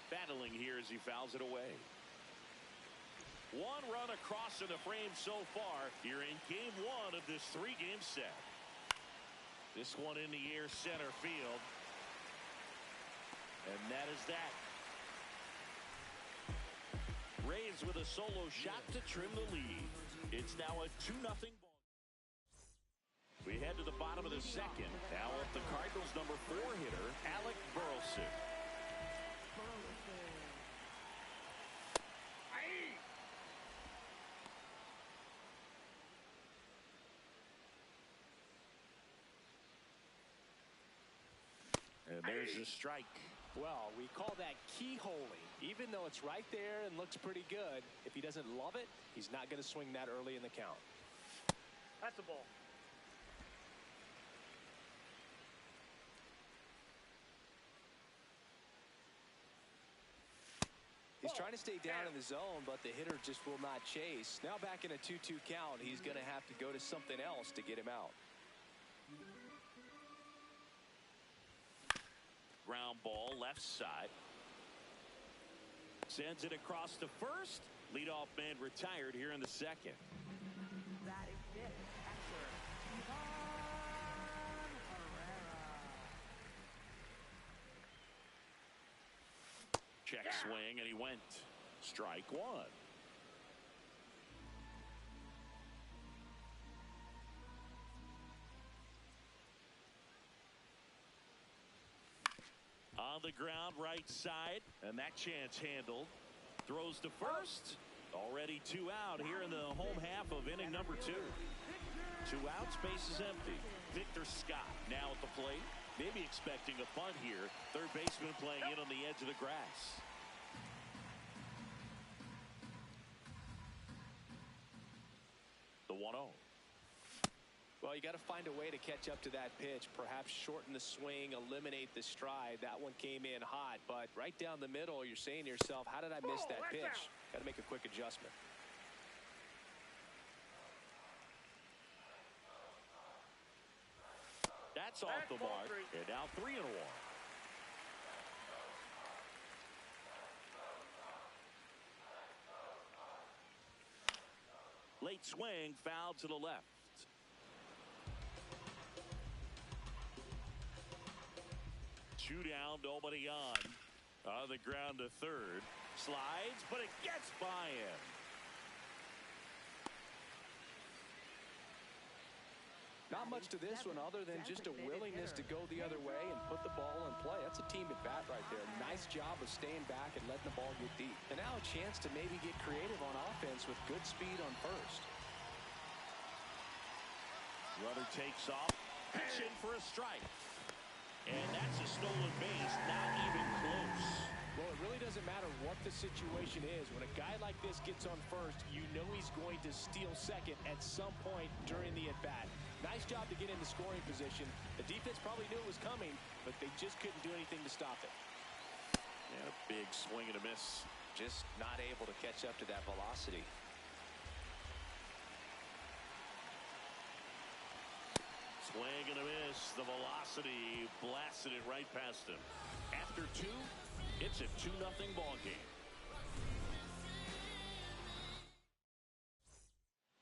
Battling here as he fouls it away. One run across in the frame so far here in game one of this three-game set. This one in the air center field. And that is that. Rays with a solo shot to trim the lead. It's now a 2-0 ball. We head to the bottom of the second. Now up the Cardinals' number 4 hitter, Alec Burleson. And there's a strike. Well, we call that keyholing. Even though it's right there and looks pretty good, if he doesn't love it, he's not going to swing that early in the count. That's a ball. He's trying to stay down in the zone, but the hitter just will not chase. Now back in a 2-2 count, he's going to have to go to something else to get him out. Ground ball left side. Sends it across to first. Leadoff man retired here in the second. That is it. Catcher, Ivan Herrera. Check swing, and he went. Strike one. On the ground, right side, and that chance handled. Throws to first. Already 2 out here in the home half of inning number 2. 2 outs, base is empty. Victor Scott now at the plate. Maybe expecting a bunt here. Third baseman playing in on the edge of the grass. The 1-0. Well, you got to find a way to catch up to that pitch. Perhaps shorten the swing, eliminate the stride. That one came in hot, but right down the middle, you're saying to yourself, how did I miss that pitch? Got to make a quick adjustment. That's off the mark. And now 3-1. Late swing, foul to the left. Two down, nobody on. On the ground to third. Slides, but it gets by him. Not much to this one other than just a willingness to go the other way and put the ball in play. That's a team at bat right there. Nice job of staying back and letting the ball get deep. And now a chance to maybe get creative on offense with good speed on first. Runner takes off. Pitch in for a strike. And that's a stolen base, not even close. Well, it really doesn't matter what the situation is. When a guy like this gets on first, you know he's going to steal second at some point during the at-bat. Nice job to get into scoring position. The defense probably knew it was coming, but they just couldn't do anything to stop it. And a big swing and a miss. Just not able to catch up to that velocity. Swing and a miss. The velocity blasted it right past him. After two, it's a 2-0 ball game.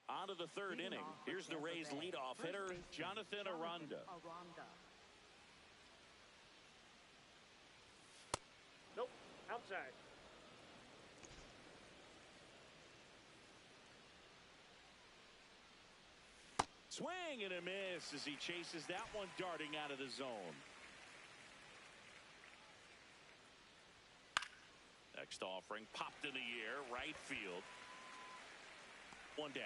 On to the third inning. Here's the Rays leadoff hitter, Jonathan Aranda. Nope. Outside. Swing and a miss as he chases that one darting out of the zone. Next offering popped in the air, right field. One down.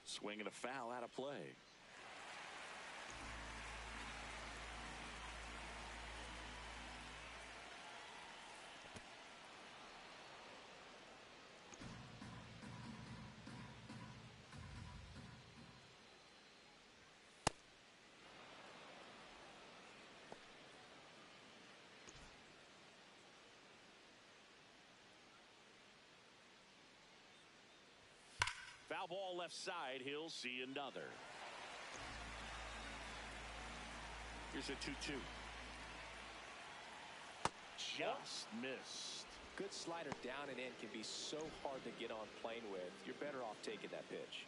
Swing and a foul out of play. Foul ball left side. He'll see another. Here's a 2-2. Just missed. Good slider down and in can be so hard to get on plane with. You're better off taking that pitch.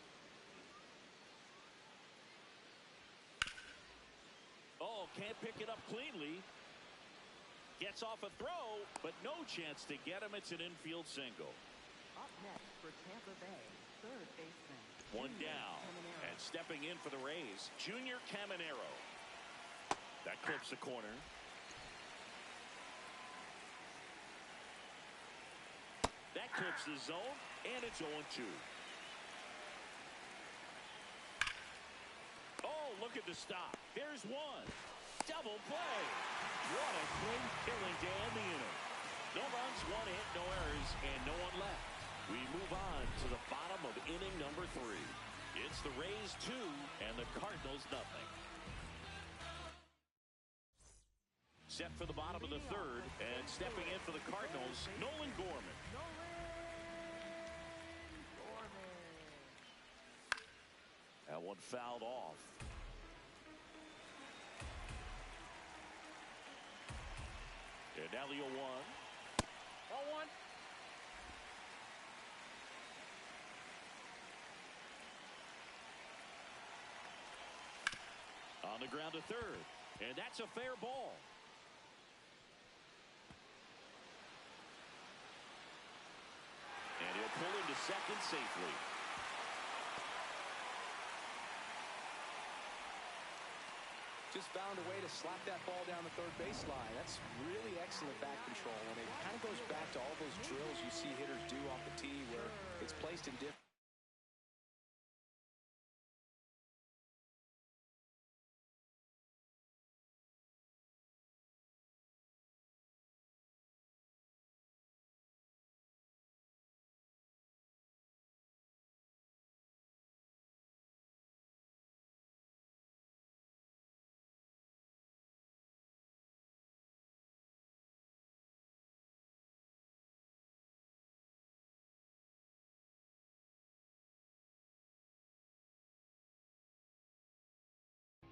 Oh, can't pick it up cleanly. Gets off a throw, but no chance to get him. It's an infield single. Up next for Tampa Bay, third baseman. One Junior down. Caminero. And stepping in for the Rays, Junior Caminero. That clips the corner. That clips the zone, and it's 0-2. Oh, look at the stop. There's one. Double play. What a great killing to end the inning. No runs, one hit, no errors, and no one left. We move on to the bottom of inning number 3. It's the Rays 2 and the Cardinals nothing. Set for the bottom of the third, and stepping in for the Cardinals, Nolan Gorman. That one fouled off. And now the 0-1. 0-1. On the ground to third, and that's a fair ball. And he'll pull into second safely. Just found a way to slap that ball down the third baseline. That's really excellent back control, and it kind of goes back to all those drills you see hitters do off the tee where it's placed in different.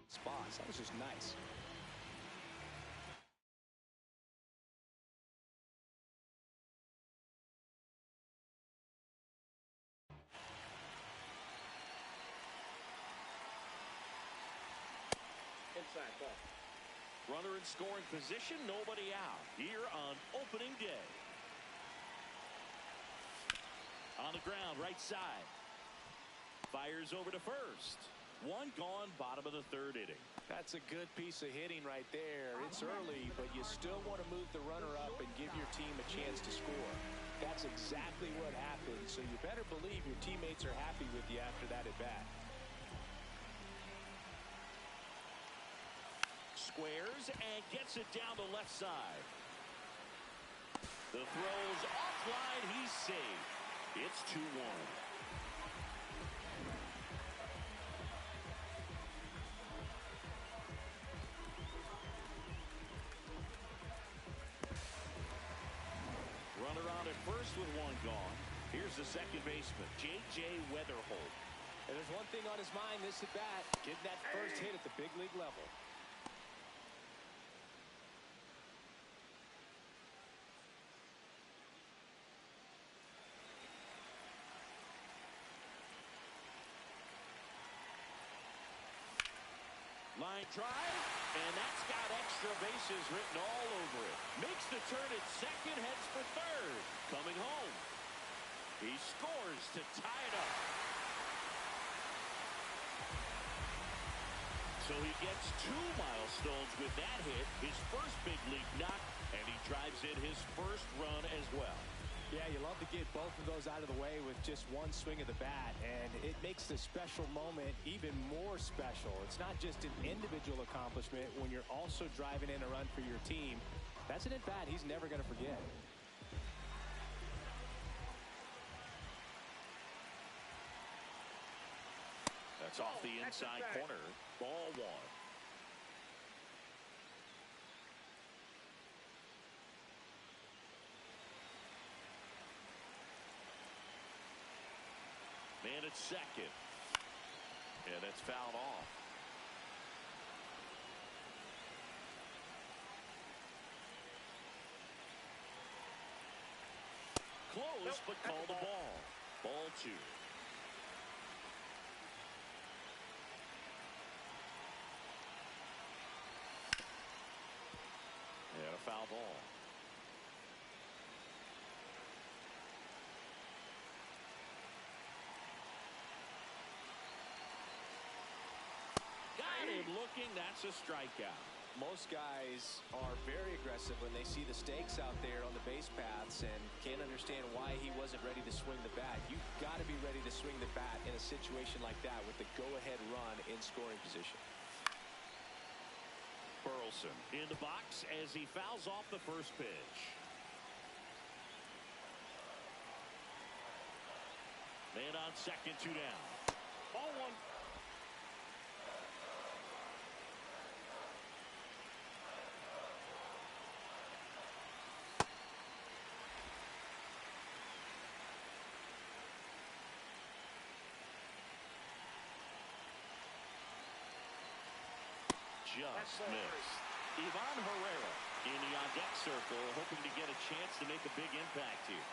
Spots. That was just nice. Inside ball. Runner in scoring position, nobody out here on opening day. On the ground, right side. Fires over to first. One gone, bottom of the third inning. That's a good piece of hitting right there. It's early, but you still want to move the runner up and give your team a chance to score. That's exactly what happened, so you better believe your teammates are happy with you after that at-bat. Squares and gets it down the left side. The throw's offline. He's safe. It's 2-1. Runner on at first with one gone. Here's the second baseman, J.J. Weatherholt. And there's one thing on his mind this at-bat, getting that first hit at the big league level. Line drive, and that's got extra bases written all over it. Makes the turn at second, heads for third. Coming home. He scores to tie it up. So he gets 2 milestones with that hit, his first big league knock, and he drives in his first run as well. Yeah, you love to get both of those out of the way with just one swing of the bat, and it makes the special moment even more special. It's not just an individual accomplishment when you're also driving in a run for your team. That's an at-bat he's never going to forget. That's off the inside corner. Ball 1. Man at second. Yeah, that's fouled off. Close, but call the ball. Ball 2. Yeah, a foul ball. Looking, that's a strikeout. Most guys are very aggressive when they see the stakes out there on the base paths and can't understand why he wasn't ready to swing the bat. You've got to be ready to swing the bat in a situation like that with the go-ahead run in scoring position. Burleson in the box as he fouls off the first pitch. Man on second, 2 down. Ball 1. Just missed. Ivan Herrera in the on-deck circle, hoping to get a chance to make a big impact here.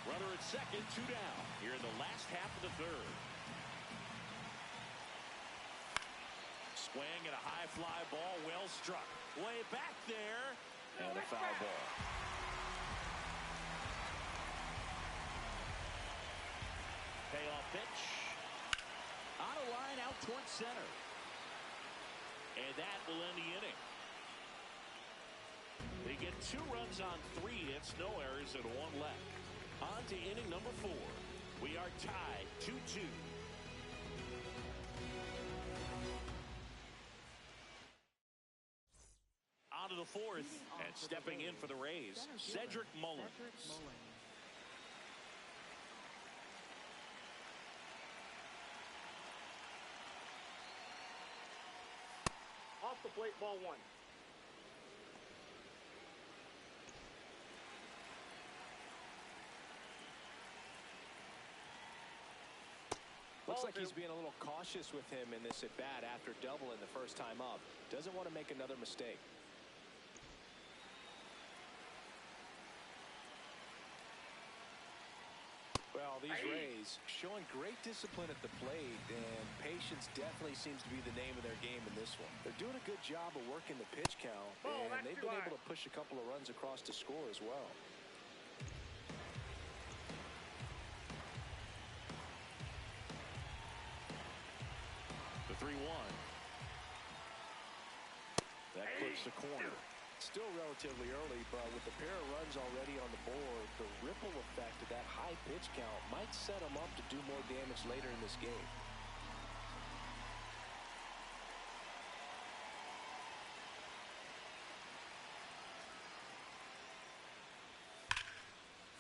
Runner at second, 2 down here in the last half of the third. Swing and a high fly ball, well struck. Way back there, and a foul ball. Payoff pitch. On a line out towards center. And that will end the inning. They get 2 runs on 3 hits, no errors, and 1 left. On to inning number 4. We are tied 2-2. On to the 4th, and stepping in for the Rays, Cedric Mullins. Off the plate, ball 1. Looks like he's being a little cautious with him in this at-bat after doubling the first time up. Doesn't want to make another mistake. Well, these Rays showing great discipline at the plate, and patience definitely seems to be the name of their game in this one. They're doing a good job of working the pitch count, and they've been able to push a couple of runs across to score as well. The 3-1. That clips the corner. Still relatively early, but with the pair of runs already on the board, the rip ripple effect of that high pitch count might set him up to do more damage later in this game.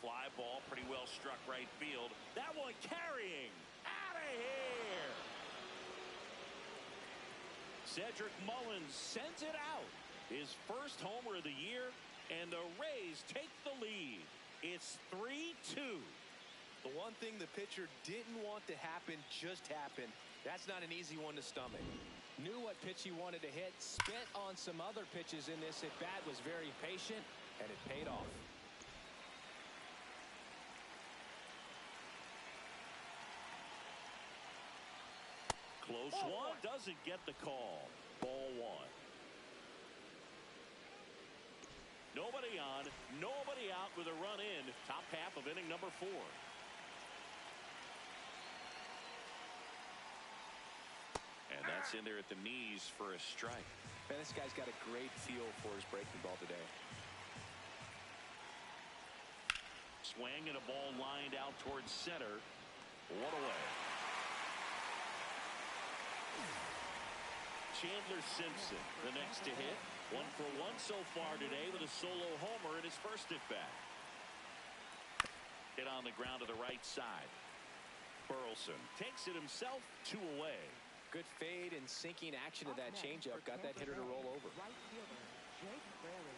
Fly ball pretty well struck right field. That one carrying out of here. Cedric Mullins sends it out. His first homer of the year, and the Rays take the lead. It's 3-2. The one thing the pitcher didn't want to happen just happened. That's not an easy one to stomach. Knew what pitch he wanted to hit, spent on some other pitches in this at bat, was very patient, and it paid off. Close one, doesn't get the call. Ball one. Nobody on, nobody out with a run in. Top half of inning number 4. And that's in there at the knees for a strike. Man, this guy's got a great feel for his breaking ball today. Swing and a ball lined out towards center. One away. Chandler Simpson, the next to hit. 1 for 1 so far today with a solo homer in his first at bat. Hit on the ground to the right side. Burleson takes it himself, 2 away. Good fade and sinking action of that changeup got that hitter to roll over. Right fielder, Jake Fraley.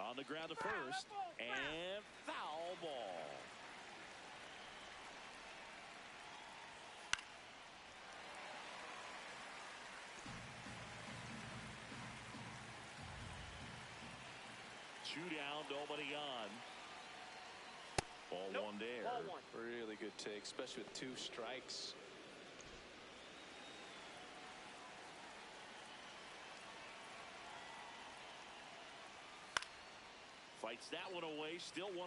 On the ground to first, and foul ball. Two down, nobody on. Ball one there. Ball one. Really good take, especially with 2 strikes. Fights that one away, still 1-2.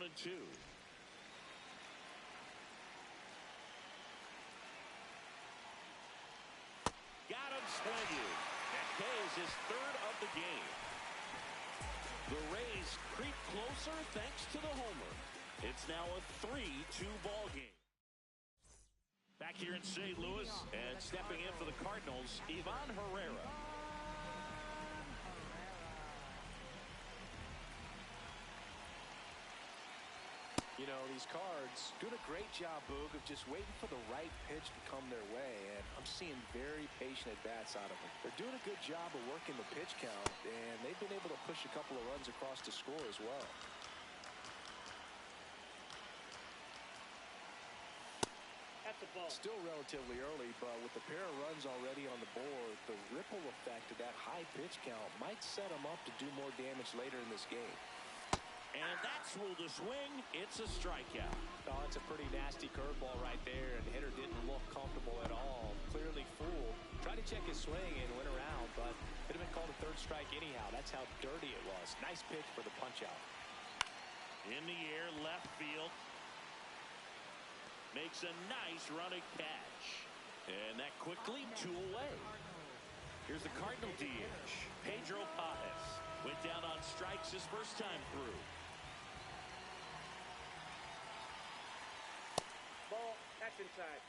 Got him swinging. That pays his 3rd of the game. The Rays creep closer thanks to the homer. It's now a 3-2 ball game. Back here in St. Louis, and stepping in for the Cardinals, Ivan Herrera. You know, these Cards doing a great job, Boog, of just waiting for the right pitch to come their way, and I'm seeing very patient at-bats out of them. They're doing a good job of working the pitch count, and they've been able to push a couple of runs across to score as well. That's a ball. Still relatively early, but with the pair of runs already on the board, the ripple effect of that high pitch count might set them up to do more damage later in this game. And that's ruled a swing. It's a strikeout. Oh, it's a pretty nasty curveball right there, and the hitter didn't look comfortable at all. Clearly fooled. Tried to check his swing and went around, but could have been called a 3rd strike anyhow. That's how dirty it was. Nice pitch for the punch-out. In the air, left field. Makes a nice running catch. And that quickly 2 away. Here's the Cardinal DH. Pedro Paez went down on strikes his first time through. Ball. That's inside.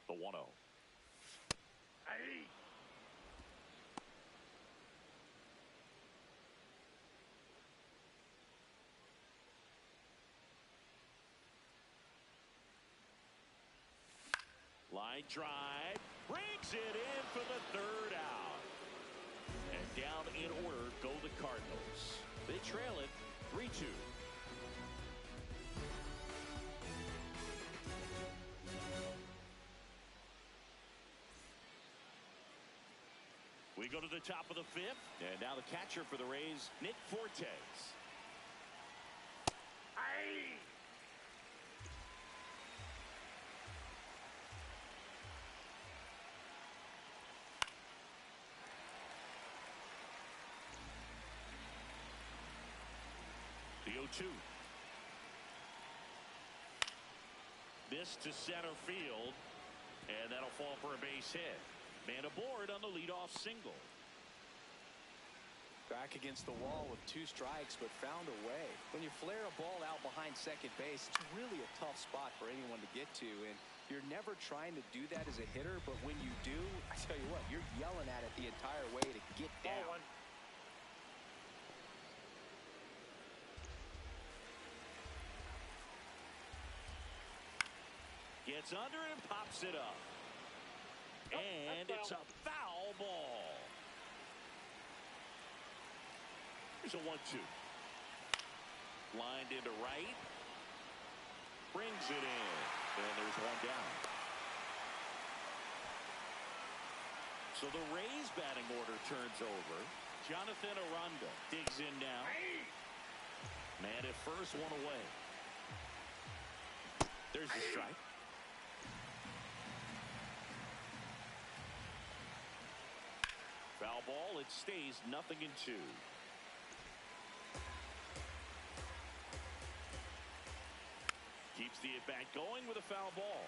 The 1-0. Aye. Line drive. Brings it in for the 3rd out. And down in order go the Cardinals. They trail it 3-2. We go to the top of the 5th, and now the catcher for the Rays, Nick Fortes. Aye. 2. This to center field, and that'll fall for a base hit. Man aboard on the leadoff single. Back against the wall with 2 strikes, but found a way. When you flare a ball out behind second base, it's really a tough spot for anyone to get to, and you're never trying to do that as a hitter, but when you do, I tell you what, you're yelling at it the entire way to get down. Gets under it and pops it up. And it's a foul ball. Here's a 1-2. Lined into right. Brings it in. And there's one down. So the Rays batting order turns over. Jonathan Aranda digs in now. Man at first, one away. There's the strike. Foul ball. It stays 0-2. Keeps the at-bat going with a foul ball.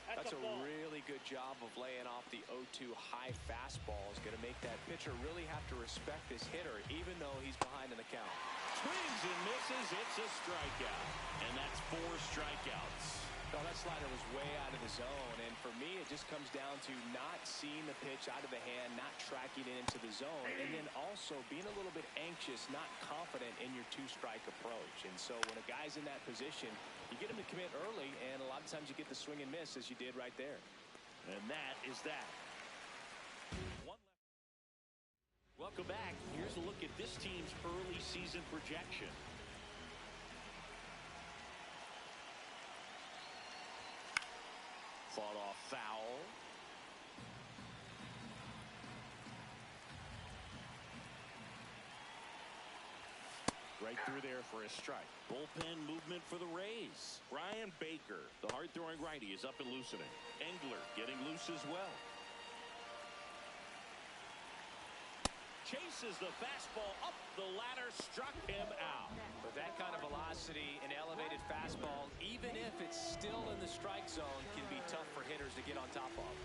That's a really good job of laying off the 0-2 high fastball. Is going to make that pitcher really have to respect this hitter, even though he's behind in the count. Swings and misses. It's a strikeout. And that's 4 strikeouts. No, that slider was way out of the zone, and for me, it just comes down to not seeing the pitch out of the hand, not tracking it into the zone, and then also being a little bit anxious, not confident in your 2-strike approach. And so when a guy's in that position, you get him to commit early, and a lot of times you get the swing and miss, as you did right there. And that is that. Welcome back. Here's a look at this team's early season projection. Fought off foul. Right through there for a strike. Bullpen movement for the Rays. Brian Baker, the hard-throwing righty, is up and loosening. Engler getting loose as well. Chases the fastball up the ladder, struck him out. With that kind of velocity, an elevated fastball, even if it's still in the strike zone, can be tough for hitters to get on top of.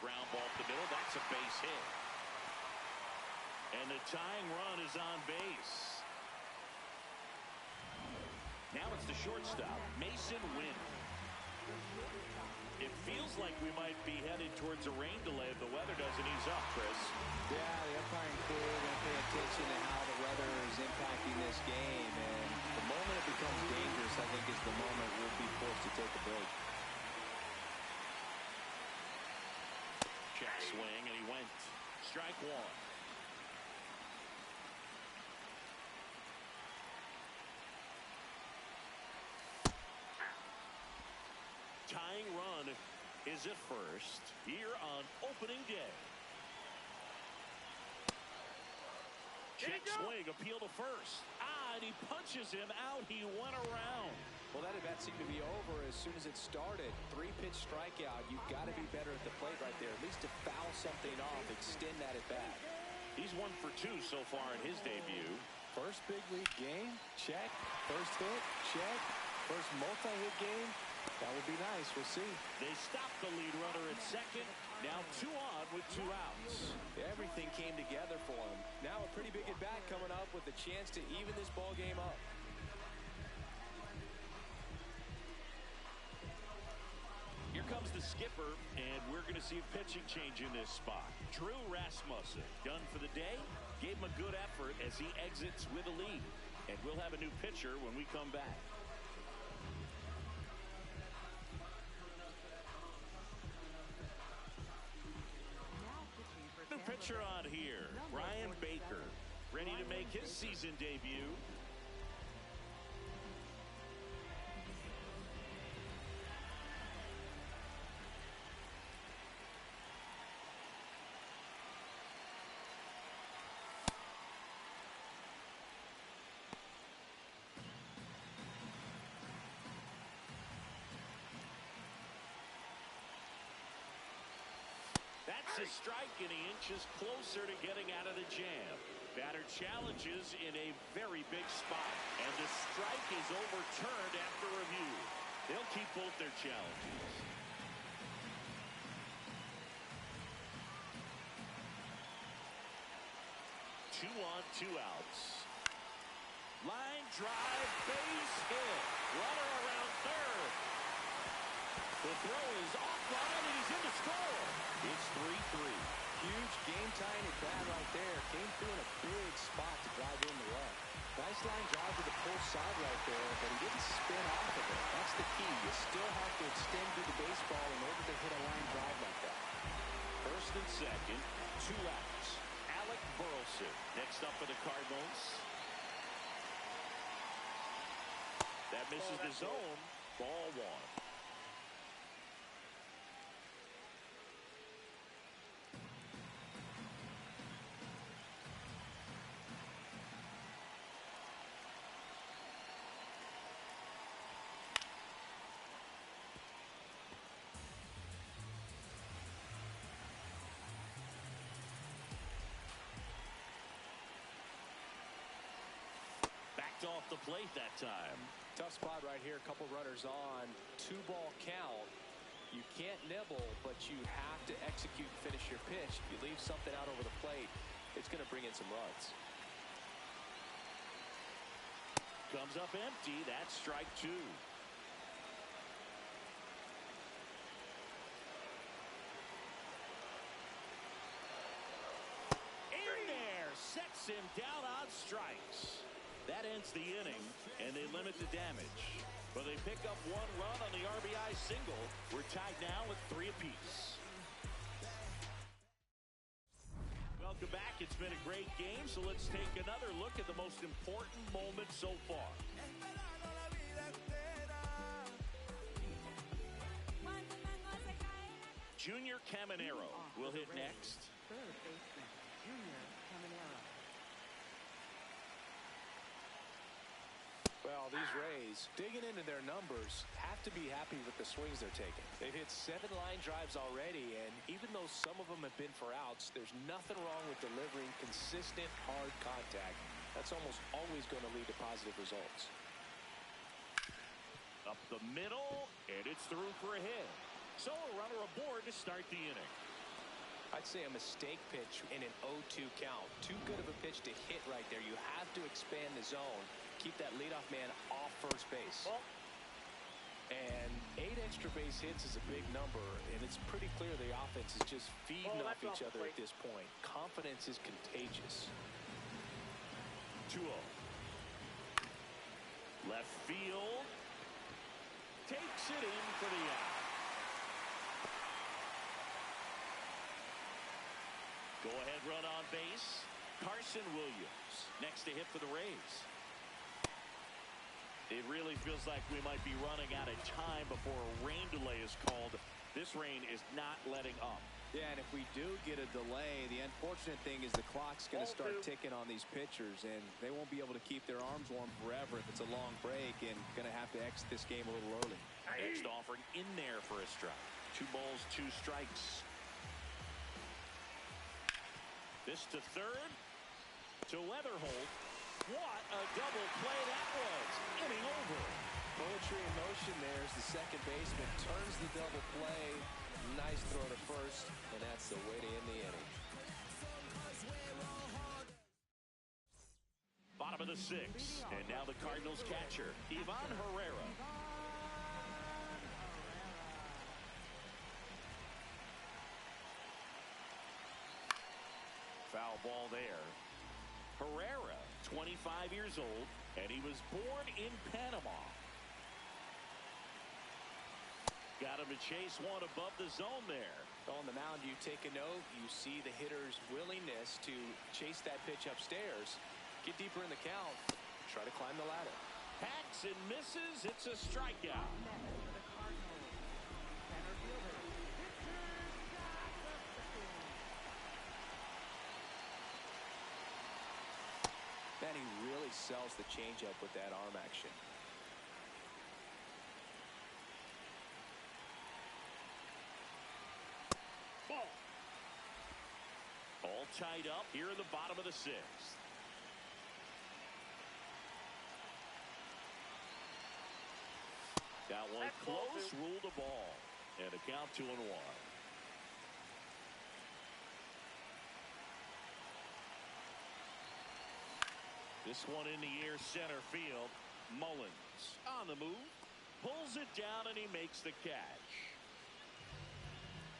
Ground ball up the middle. That's a base hit. And the tying run is on base. Now it's the shortstop, Mason Wynn. It feels like we might be headed towards a rain delay if the weather doesn't ease up, Chris. Yeah, the umpiring crew are going to pay attention to how the weather is impacting this game. And the moment it becomes dangerous, I think, is the moment we'll be forced to take a break. Check swing, and he went. Strike 1. Tying run is at first here on opening day. Check swing, appeal to first. And he punches him out. He went around. Well, that at-bat seemed to be over as soon as it started. 3-pitch strikeout. You've got to be better at the plate right there, at least to foul something off, extend that at-bat. He's 1 for 2 so far in his debut. First big league game, check. First hit, check. First multi-hit game. That would be nice. We'll see. They stopped the lead runner at second. Now 2 on with 2 outs. Everything came together for him. Now a pretty big at-bat coming up with a chance to even this ball game up. Here comes the skipper, and we're going to see a pitching change in this spot. Drew Rasmussen, done for the day, gave him a good effort as he exits with a lead. And we'll have a new pitcher when we come back. New pitcher on here, Brian Baker, ready to make his season debut. That's a strike, and he inches closer to getting out of the jam. Batter challenges in a very big spot, and the strike is overturned after review. They'll keep both their challenges. 2 on, 2 outs. Line drive, base hit. Runner around third. The throw is off on him, and he's in to score. It's 3-3. Huge game-tying at bat right there. Came through in a big spot to drive in the run. Nice line drive to the pull side right there, but he didn't spin off of it. That's the key. You still have to extend through the baseball in order to hit a line drive like that. First and second, 2 outs. Alec Burleson next up for the Cardinals. That misses the zone. Ball 1. Off the plate that time. Tough spot right here. A couple runners on. 2-ball count. You can't nibble, but you have to execute and finish your pitch. If you leave something out over the plate, it's going to bring in some runs. Comes up empty. That's strike 2. In there. Sets him down on strikes. That ends the inning, and they limit the damage. But they pick up 1 run on the RBI single. We're tied now with 3 apiece. Welcome back. It's been a great game, so let's take another look at the most important moment so far. Junior Caminero will hit next. Third baseman, Junior Caminero. Well, these Rays, digging into their numbers, have to be happy with the swings they're taking. They've hit 7 line drives already, and even though some of them have been for outs, there's nothing wrong with delivering consistent, hard contact. That's almost always going to lead to positive results. Up the middle, and it's through for a hit. So a runner aboard to start the inning. I'd say a mistake pitch in an 0-2 count. Too good of a pitch to hit right there. You have to expand the zone. Keep that leadoff man off first base. And 8 extra base hits is a big number, and it's pretty clear the offense is just feeding off each other at this point. Confidence is contagious. 2-0. Left field. Takes it in for the out. Go-ahead run on base. Carson Williams next to hit for the Rays. It really feels like we might be running out of time before a rain delay is called. This rain is not letting up. Yeah, and if we do get a delay, the unfortunate thing is the clock's going to start ticking on these pitchers, and they won't be able to keep their arms warm forever if it's a long break, and going to have to exit this game a little early. Next offering in there for a strike. 2 balls, 2 strikes. This to third. To Weatherholt. What a double play that was. Inning over. Poetry in motion there as the second baseman turns the double play. Nice throw to first, and that's the way to end the inning. Bottom of the 6th, and now the Cardinals catcher, Ivan Herrera. Foul ball there. Herrera, 25 years old, and he was born in Panama. Got him to chase one above the zone there. On the mound, you take a note. You see the hitter's willingness to chase that pitch upstairs, get deeper in the count, try to climb the ladder. Hacks and misses. It's a strikeout. Man, he really sells the changeup with that arm action. Ball. tied up here in the bottom of the sixth. That one close, ruled a ball. And a count 2-1. This one in the air center field. Mullins on the move. Pulls it down and he makes the catch.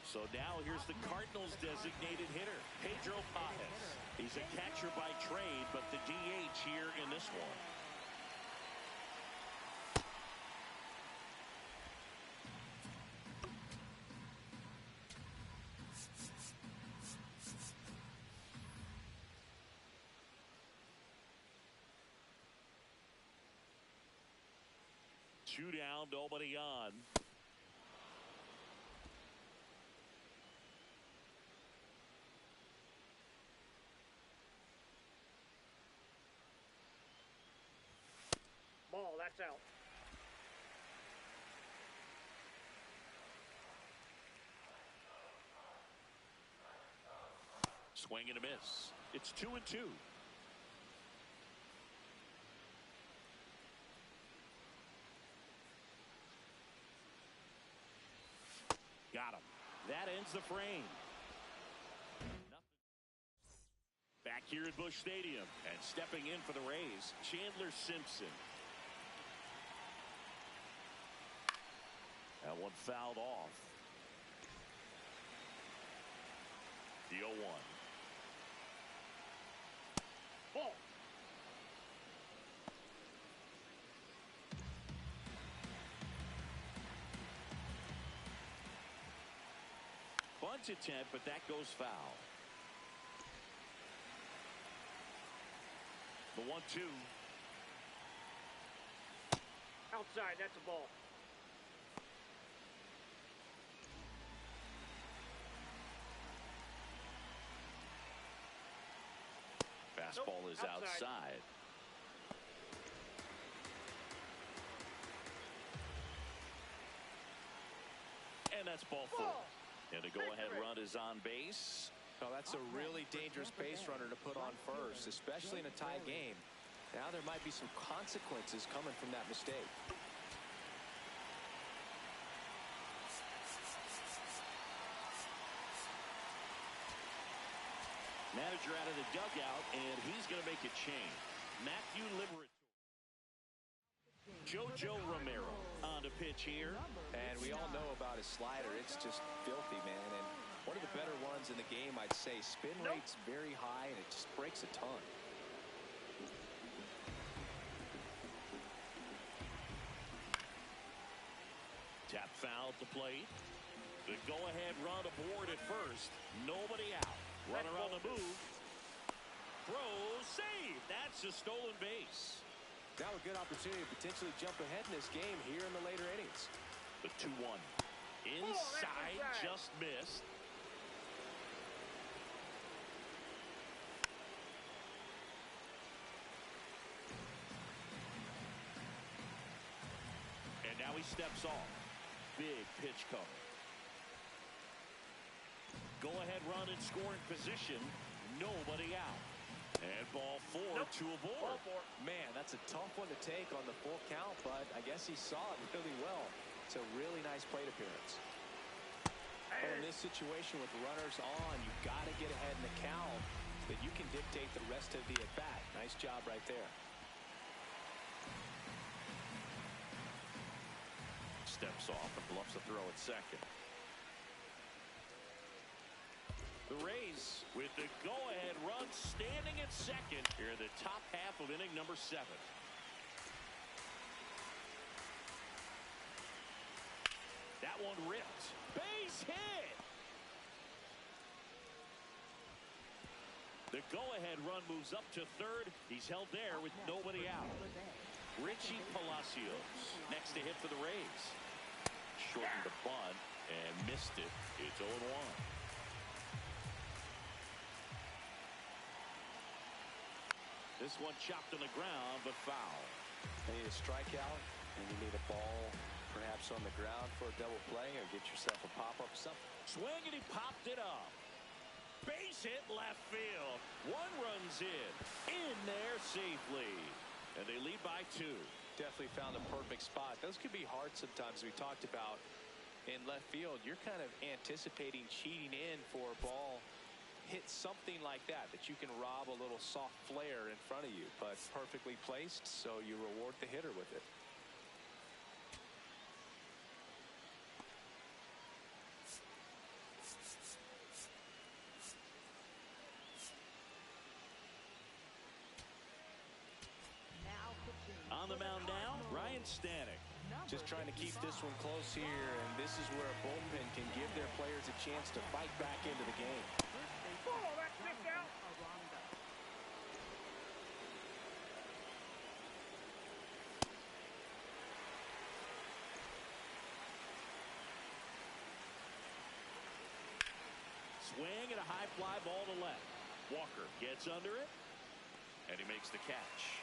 So now here's the Cardinals designated hitter, Pedro Pajes. He's a catcher by trade, but the DH here in this one. Two down, nobody on. Ball, that's out. Swing and a miss. It's 2-2. Got him. That ends the frame. Back here at Busch Stadium and stepping in for the Rays, Chandler Simpson. That one fouled off. The 0-1. Ball. Bunt attempt, but that goes foul. The 1-2. Outside, that's a ball. Fastball is outside. And that's ball 4. And the go-ahead run is on base. Oh, that's a really dangerous base runner to put on first, especially in a tie game. Now there might be some consequences coming from that mistake. Manager out of the dugout, and he's going to make a change. Matthew Liberatore. JoJo Romero on the pitch here. And we all know about his slider. It's just filthy, man. And one of the better ones in the game, I'd say. Spin rate's very high, and it just breaks a ton. Tap foul to plate. The go-ahead run aboard at first. Nobody out. Runner on the move. Throw, save. That's a stolen base. Now a good opportunity to potentially jump ahead in this game here in the later innings. The 2-1. Inside, just missed. And now he steps off. Big pitch coming. Go-ahead run and scoring position. Nobody out. And ball 4, 2 aboard. Man, that's a tough one to take on the full count, but I guess he saw it really well. It's a really nice plate appearance. Well, in this situation with runners on, you've got to get ahead in the count so that you can dictate the rest of the at-bat. Nice job right there. Steps off and bluffs a throw at second. The Rays with the go-ahead run standing at second here in the top half of inning number 7. That one ripped. Base hit. The go-ahead run moves up to third. He's held there with nobody out. Richie Palacios next to hit for the Rays. Shortened the bunt and missed it. It's 0-1. This one chopped on the ground, but foul. You need a strikeout, and you need a ball perhaps on the ground for a double play, or get yourself a pop-up something. Swing, and he popped it up. base hit left field. One runs in there safely. And they lead by 2. Definitely found a perfect spot. Those could be hard sometimes. We talked about in left field, you're kind of anticipating cheating in for a ball hit something like that you can rob a little soft flare in front of you, but perfectly placed, so you reward the hitter with it. On the mound now, Ryan Stanek. Just trying to keep this one close here, and this is where a bullpen can give their players a chance to fight back into the game. Oh, that's just out. Swing and a high fly ball to left. Walker gets under it, and he makes the catch.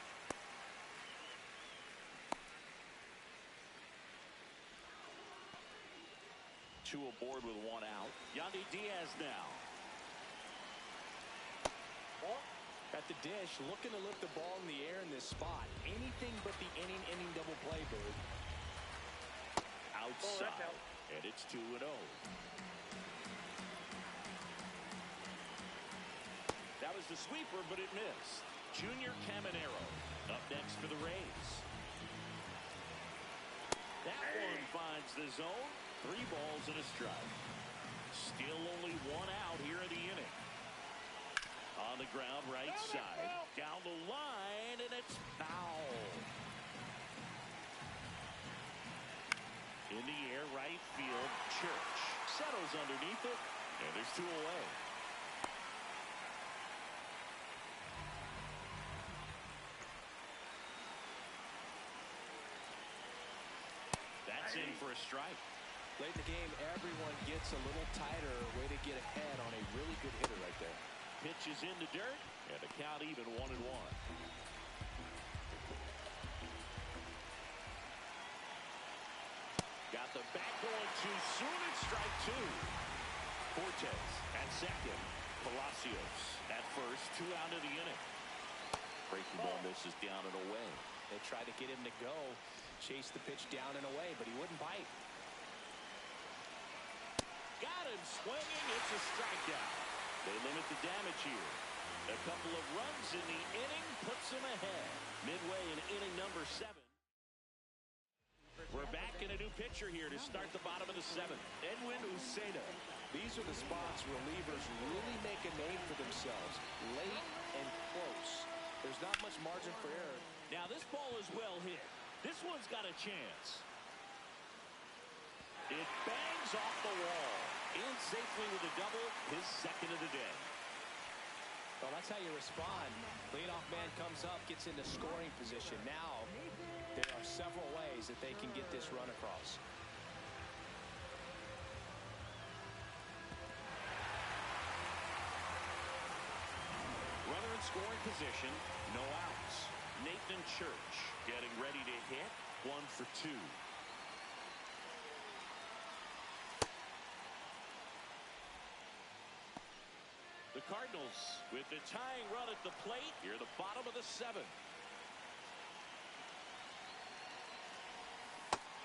Two aboard with 1 out. Yandy Diaz now. At the dish, looking to lift the ball in the air in this spot. Anything but the inning double play, Bird. Outside, out. and it's 2-0. That was the sweeper, but it missed. Junior Caminero up next for the Rays. That one finds the zone. 3 balls and a strike. Still only 1 out here in the inning. On the ground, right side. Down the line, and it's foul. In the air, right field. Church settles underneath it, and there's 2 away. That's in for a strike. Late in the game, everyone gets a little tighter. Way to get ahead on a really good hitter right there. Pitch is in the dirt, and the count even 1-1. Got the bat going too soon, and strike 2. Fortes at second. Palacios at first. 2 out of the inning. Breaking ball misses down and away. They tried to get him to go. Chase the pitch down and away, but he wouldn't bite. Got him swinging. It's a strikeout. They limit the damage here. A couple of runs in the inning puts them ahead. Midway in inning number 7. We're back in a new pitcher here to start the bottom of the 7th. Edwin Uceda. These are the spots relievers really make a name for themselves. Late and close. There's not much margin for error. Now this ball is well hit. This one's got a chance. It bangs off the wall. In safely with a double, his 2nd of the day. Well, that's how you respond. Leadoff man comes up, gets into scoring position. Now, there are several ways that they can get this run across. Runner in scoring position, no outs. Nathan Church getting ready to hit. 1 for 2. The Cardinals with the tying run at the plate here, the bottom of the 7th.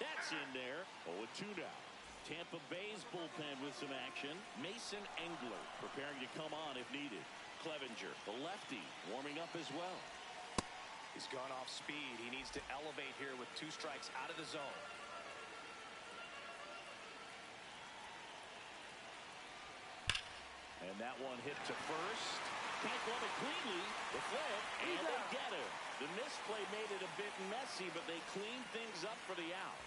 That's in there. 0-2 now. Tampa Bay's bullpen with some action. Mason Engler preparing to come on if needed. Clevenger, the lefty, warming up as well. He's gone off speed. He needs to elevate here with 2 strikes out of the zone. And that one hit to first. Can't glove it cleanly. The flip, and they get him. The misplay made it a bit messy, but they cleaned things up for the out.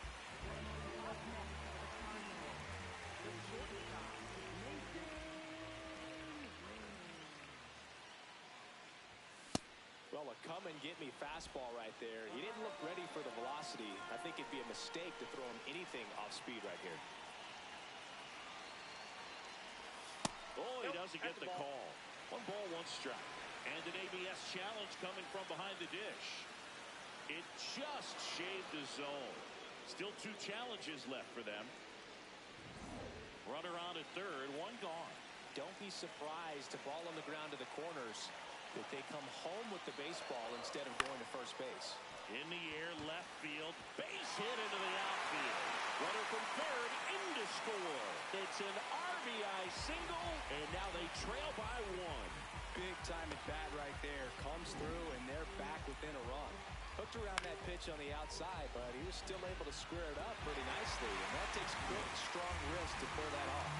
Well, a come-and-get-me fastball right there. He didn't look ready for the velocity. I think it'd be a mistake to throw him anything off speed right here. Oh, he doesn't get the call. 1 ball, 1 strike. And an ABS challenge coming from behind the dish. It just shaved the zone. Still 2 challenges left for them. Runner on at third, 1 gone. don't be surprised to ball on the ground to the corners if they come home with the baseball instead of going to first base. In the air, left field, base hit into the outfield. Runner from third in to score. It's an RBI single, and now they trail by one. Big time at bat right there. Comes through, and they're back within a run. Hooked around that pitch on the outside, but he was still able to square it up pretty nicely, and that takes quick, strong wrist to pull that off.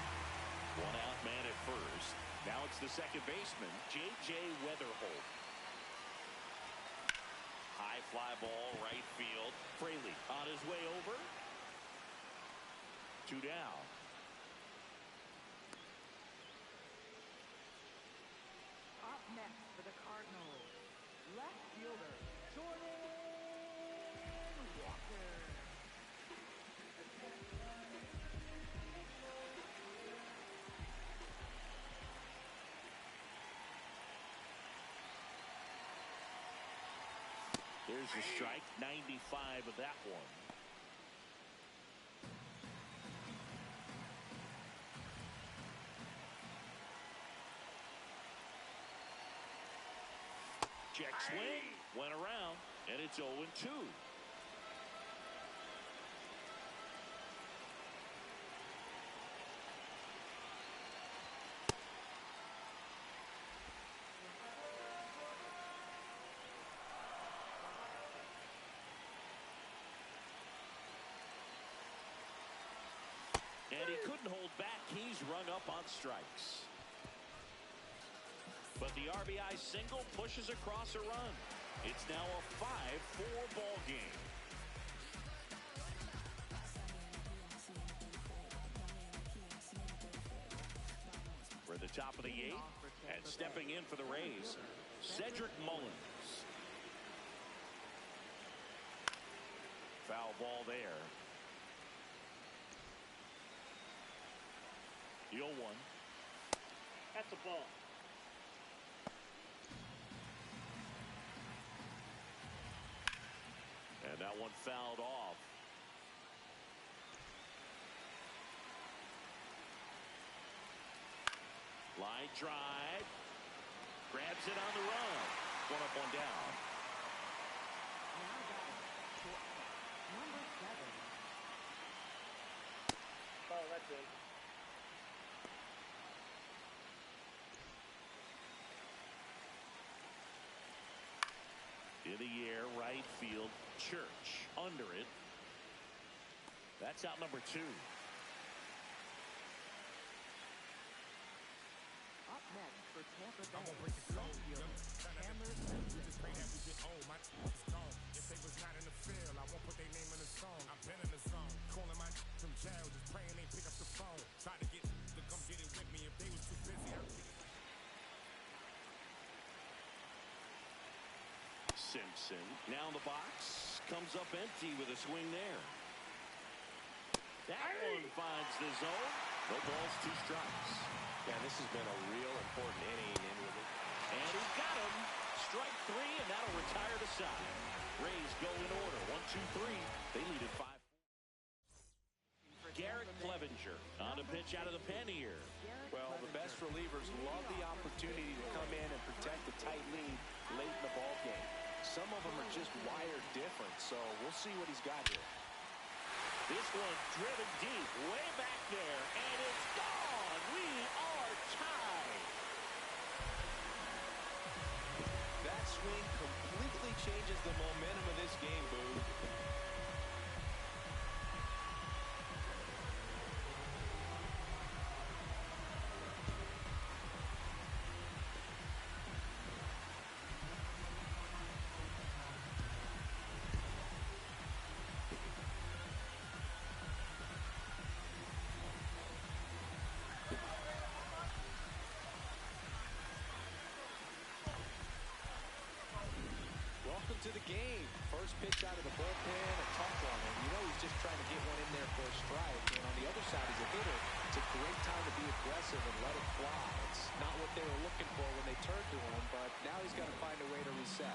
One out man at first. Now it's the second baseman, J.J. Weatherholt. High fly ball, right field. Fraley on his way over. 2 down. Up next for the Cardinals, left fielder Jordan Walker. There's a strike, 95 of that one. Check swing, went around, and it's 0-2. And he couldn't hold back. He's rung up on strikes. But the RBI single pushes across a run. It's now a 5-4 ball game. For the top of the 8th, and stepping in for the Rays, Cedric Mullins. Foul ball there. The 0-1. That's a ball. And that one fouled off. Line drive. Grabs it on the run. 1 up, 1 down. Now batting, number 7. Oh, that's it. In the air, right field, Church under it. That's out number 2. Up next for Tampa Bay, left fielder Chandler Stone. If they was not in the field, I won't put their name in the song. I've been in the zone, calling my from jail, just praying they pick up the phone. Try to get to come get it with me. If they was too busy, I'd get it. Simpson now in the box, comes up empty with a swing there. That one finds the zone. No balls, 2 strikes. Yeah, this has been a real important inning. And he got him. Strike 3, and that'll retire the side. Rays go in order. 1, 2, 3. They lead at 5. Garrett Clevenger on a pitch out of the pen here. Well, the best relievers love the opportunity to come in and protect a tight lead late in the ball game. Some of them are just wired different, so we'll see what he's got here. This one driven deep, way back there, and it's gone. We are tied. That swing completely changes the momentum of this game, Boo. To the game. First pitch out of the bullpen, a tough one, and you know he's just trying to get one in there for a strike. And on the other side, as a hitter, it's a great time to be aggressive and let it fly. It's not what they were looking for when they turned to him, but now he's got to find a way to reset.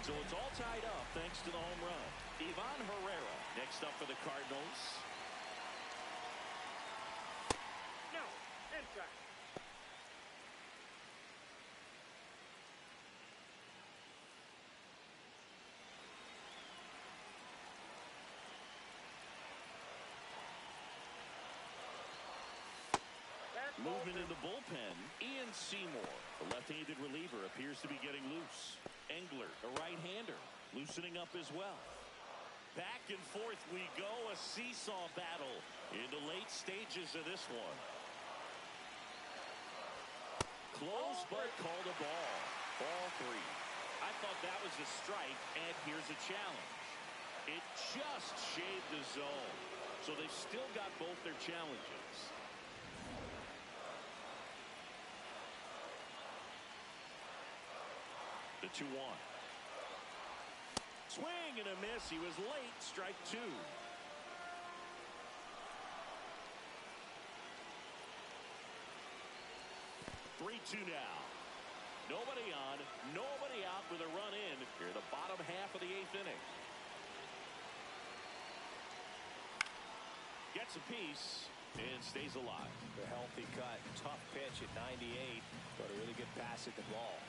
So it's all tied up thanks to the home run. Ivan Herrera next up for the Cardinals. No, inside. Movement in the bullpen. Ian Seymour, the left-handed reliever, appears to be getting loose. Engler, a right-hander, loosening up as well. Back and forth we go, a seesaw battle in the late stages of this one. Close, but called a ball. Ball 3. I thought that was a strike, and here's a challenge. It just shaved the zone, so they've still got both their challenges. The 2-1. Swing and a miss. He was late. Strike 2. 3-2 now. Nobody on, nobody out with a run in here in the bottom half of the 8th inning. Gets a piece and stays alive. The healthy cut. Tough pitch at 98, but a really good pass at the ball.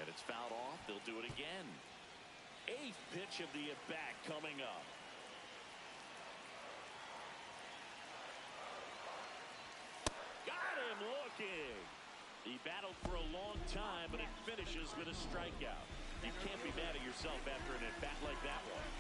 And it's fouled off. They'll do it again. 8th pitch of the at-bat coming up. Got him looking. He battled for a long time, but it finishes with a strikeout. You can't be mad at yourself after an at-bat like that one.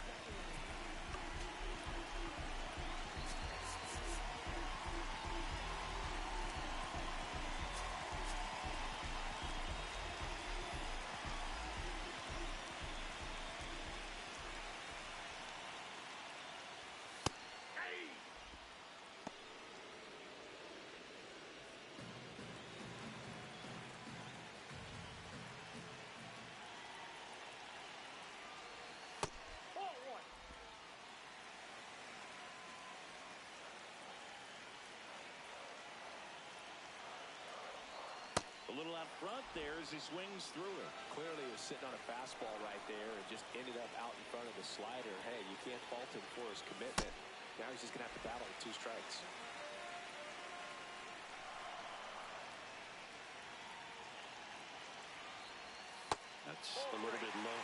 A little out front there as he swings through it. Clearly he was sitting on a fastball right there and just ended up out in front of the slider. Hey, you can't fault him for his commitment. Now he's just going to have to battle with 2 strikes. That's a little bit low.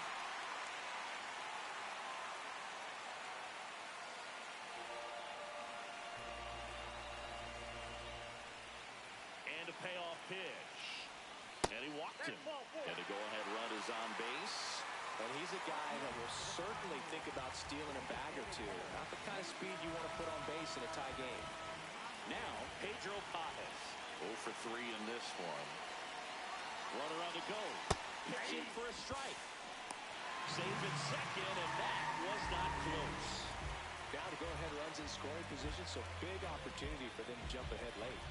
And a payoff pitch. And he walked him. And the go-ahead run is on base. And he's a guy that will certainly think about stealing a bag or 2. Not the kind of speed you want to put on base in a tie game. Now, Pedro Pages. 0 for 3 in this one. Runner on the go. Pitching for a strike. Safe at second, and that was not close. Now the go-ahead runs in scoring position, so big opportunity for them to jump ahead late.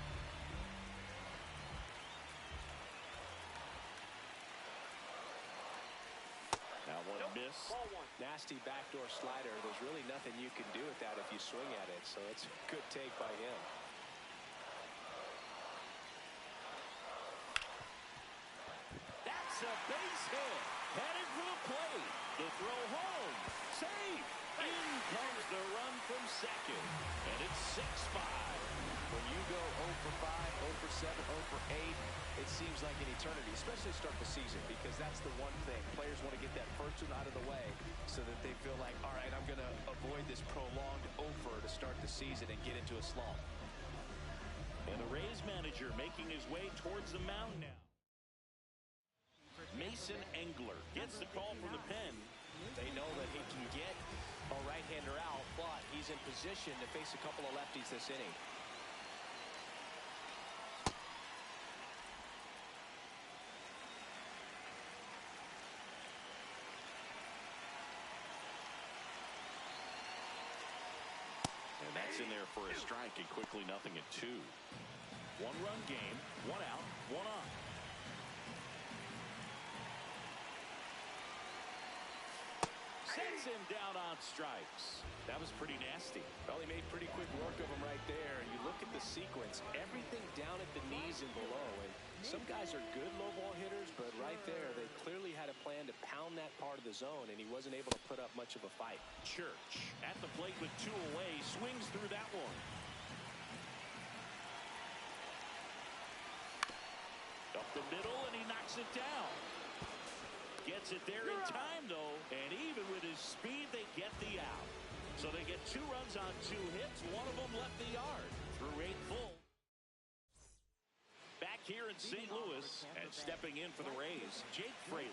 That one missed. Nasty backdoor slider. There's really nothing you can do with that if you swing at it, so it's a good take by him. That's a base hit. Headed for the plate. The throw home. Safe. In comes the run from second. And it's 6-5. When you go 0 for 5, 0 for 7, 0 for 8, it seems like an eternity, especially to start the season, because that's the one thing. Players want to get that first one out of the way so that they feel like, all right, I'm going to avoid this prolonged over to start the season and get into a slump. And the Rays manager making his way towards the mound now. Mason Engler gets the call from the pen. They know that he can get a right-hander out, but he's in position to face a couple of lefties this inning. And that's in there for a strike, and quickly 0-2. 1-run game, 1 out, 1 on. Sends him down on strikes. That was pretty nasty. Well, he made pretty quick work of him right there. And you look at the sequence, everything down at the knees and below. And some guys are good low ball hitters, but right there, they clearly had a plan to pound that part of the zone, and he wasn't able to put up much of a fight. Church at the plate with 2 away, swings through that one. Up the middle, and he knocks it down. Gets it there in time, though, and even with his speed, they get the out. So they get 2 runs runs on 2 hits. One of them left the yard. Through 8 full. Back here in St. Louis and stepping in for the Rays, Jake Fraley.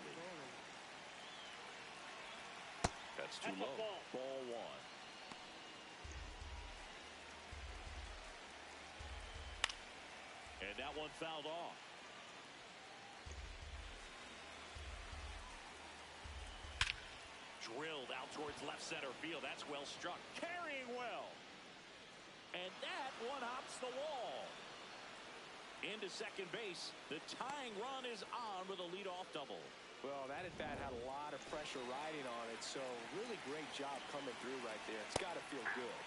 That's too low. Ball 1. And that one fouled off. Drilled out towards left center field. That's well struck. Carrying well. And that one hops the wall. Into second base. The tying run is on with a leadoff double. Well, that at-bat had a lot of pressure riding on it, so really great job coming through right there. It's got to feel good.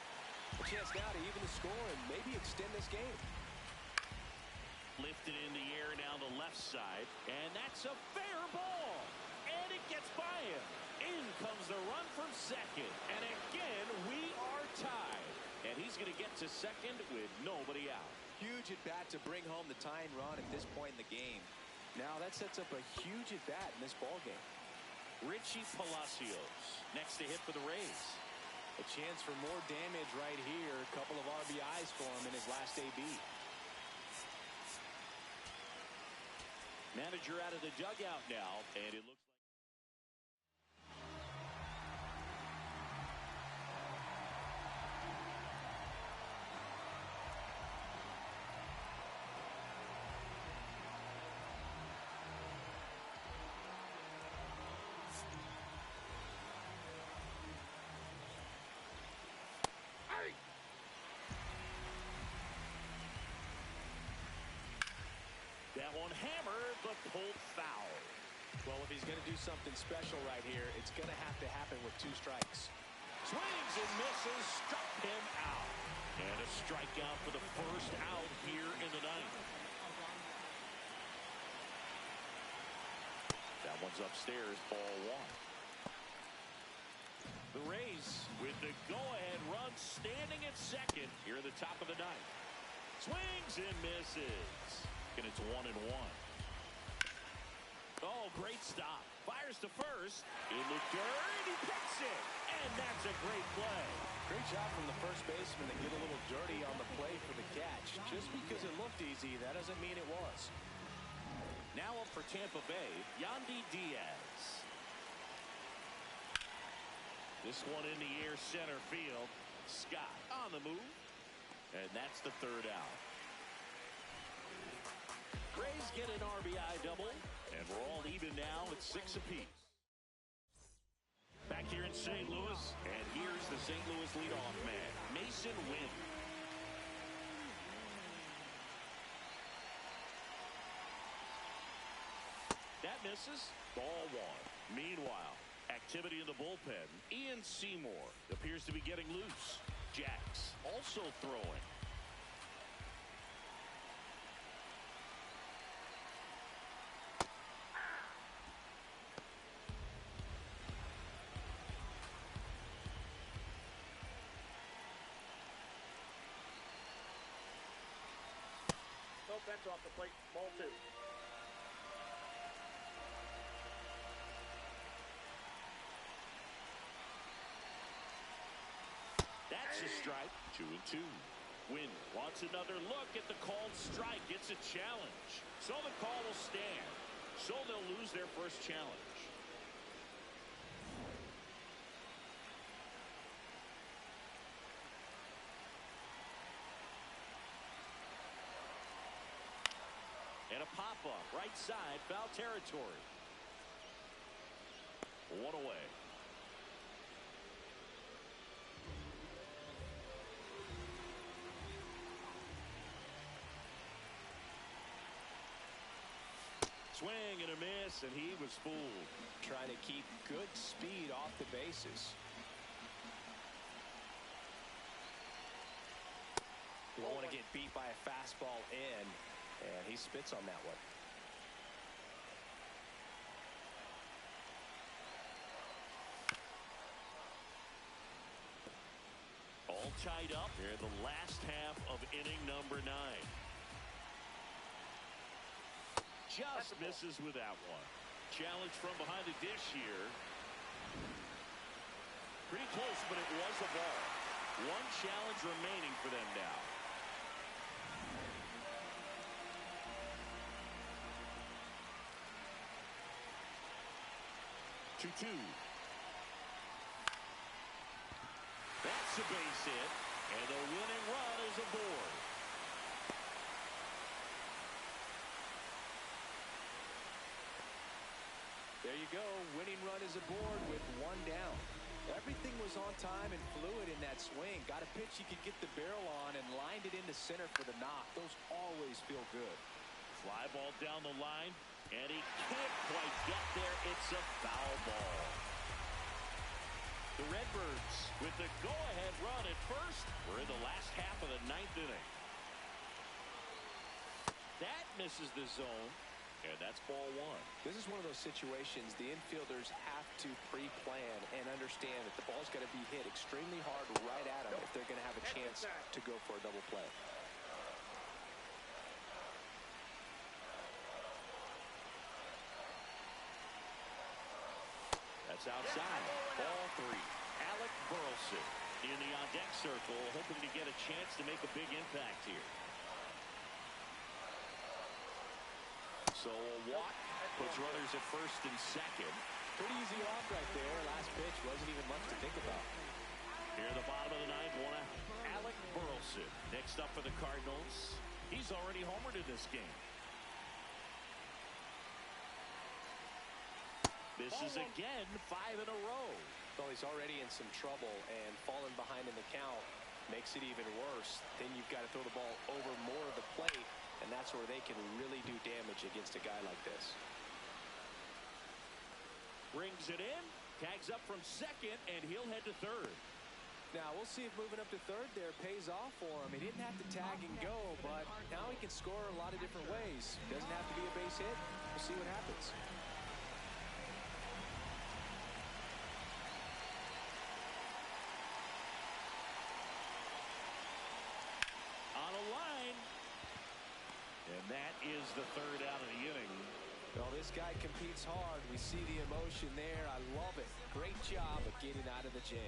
A chance now to even the score and maybe extend this game. Lifted in the air down the left side, and that's a fair ball. And it gets by him. In comes the run from second, and again we are tied. And he's going to get to second with nobody out. Huge at-bat to bring home the tying run at this point in the game. Now that sets up a huge at-bat in this ball game. Richie Palacios next to hit for the Rays. A chance for more damage right here. A couple of RBIs for him in his last AB. Manager out of the dugout now, and it looks like that one hammered, but pulled foul. Well, if he's going to do something special right here, it's going to have to happen with 2 strikes. Swings and misses, struck him out. And a strikeout for the first out here in the 9th. That one's upstairs, ball 1. The Rays with the go-ahead run standing at second here at the top of the 9th. Swings and misses. And it's 1-1. Oh, great stop. Fires to first. In the dirt, and he picks it. And that's a great play. Great job from the first baseman to get a little dirty on the play for the catch. Just because it looked easy, that doesn't mean it was. Now up for Tampa Bay, Yandy Diaz. This one in the air center field. Scott on the move. And that's the 3rd out. Rays get an RBI double, and we're all even now at 6 apiece. Back here in St. Louis, and here's the St. Louis leadoff man, Mason Wynn. That misses, ball 1. Meanwhile, activity in the bullpen. Ian Seymour appears to be getting loose. Jax also throwing. That's off the plate. Ball 2. That's a strike. 2-2. Wynn wants another look at the called strike. It's a challenge. So the call will stand. So they'll lose their first challenge. And a pop-up, right side, foul territory. 1 away. Swing and a miss, and he was fooled. Trying to keep good speed off the bases. You don't want to get beat by a fastball in. And he spits on that one. All tied up here in the last half of inning number 9. Just misses with that one. Challenge from behind the dish here. Pretty close, but it was a ball. One challenge remaining for them now. 2-2. That's a base hit, and the winning run is aboard. There you go. Winning run is aboard with one down. Everything was on time and fluid in that swing. Got a pitch you could get the barrel on and lined it into center for the knock. Those always feel good. Fly ball down the line, and he can't quite get there. It's a foul ball. The Redbirds with the go-ahead run at first. We're in the last half of the ninth inning. That misses the zone. And that's ball one. This is one of those situations the infielders have to pre-plan and understand that the ball's got to be hit extremely hard right at them if they're going to have a chance to go for a double play. That's outside. Ball three. Alec Burleson in the on-deck circle, hoping to get a chance to make a big impact here. So a walk puts runners at first and second. Pretty easy off right there. Last pitch wasn't even much to think about. Here in the bottom of the ninth, Alec Burleson. Next up for the Cardinals. He's already homered in this game. Misses again, 5 in a row. Well, he's already in some trouble, and falling behind in the count makes it even worse. Then you've got to throw the ball over more of the plate. And that's where they can really do damage against a guy like this. Brings it in, tags up from second, and he'll head to third. Now, we'll see if moving up to third there pays off for him. He didn't have to tag and go, but now he can score a lot of different ways. Doesn't have to be a base hit. We'll see what happens. On a line. And that is the third out of the inning. Well, this guy competes hard. We see the emotion there. I love it. Great job of getting out of the jam.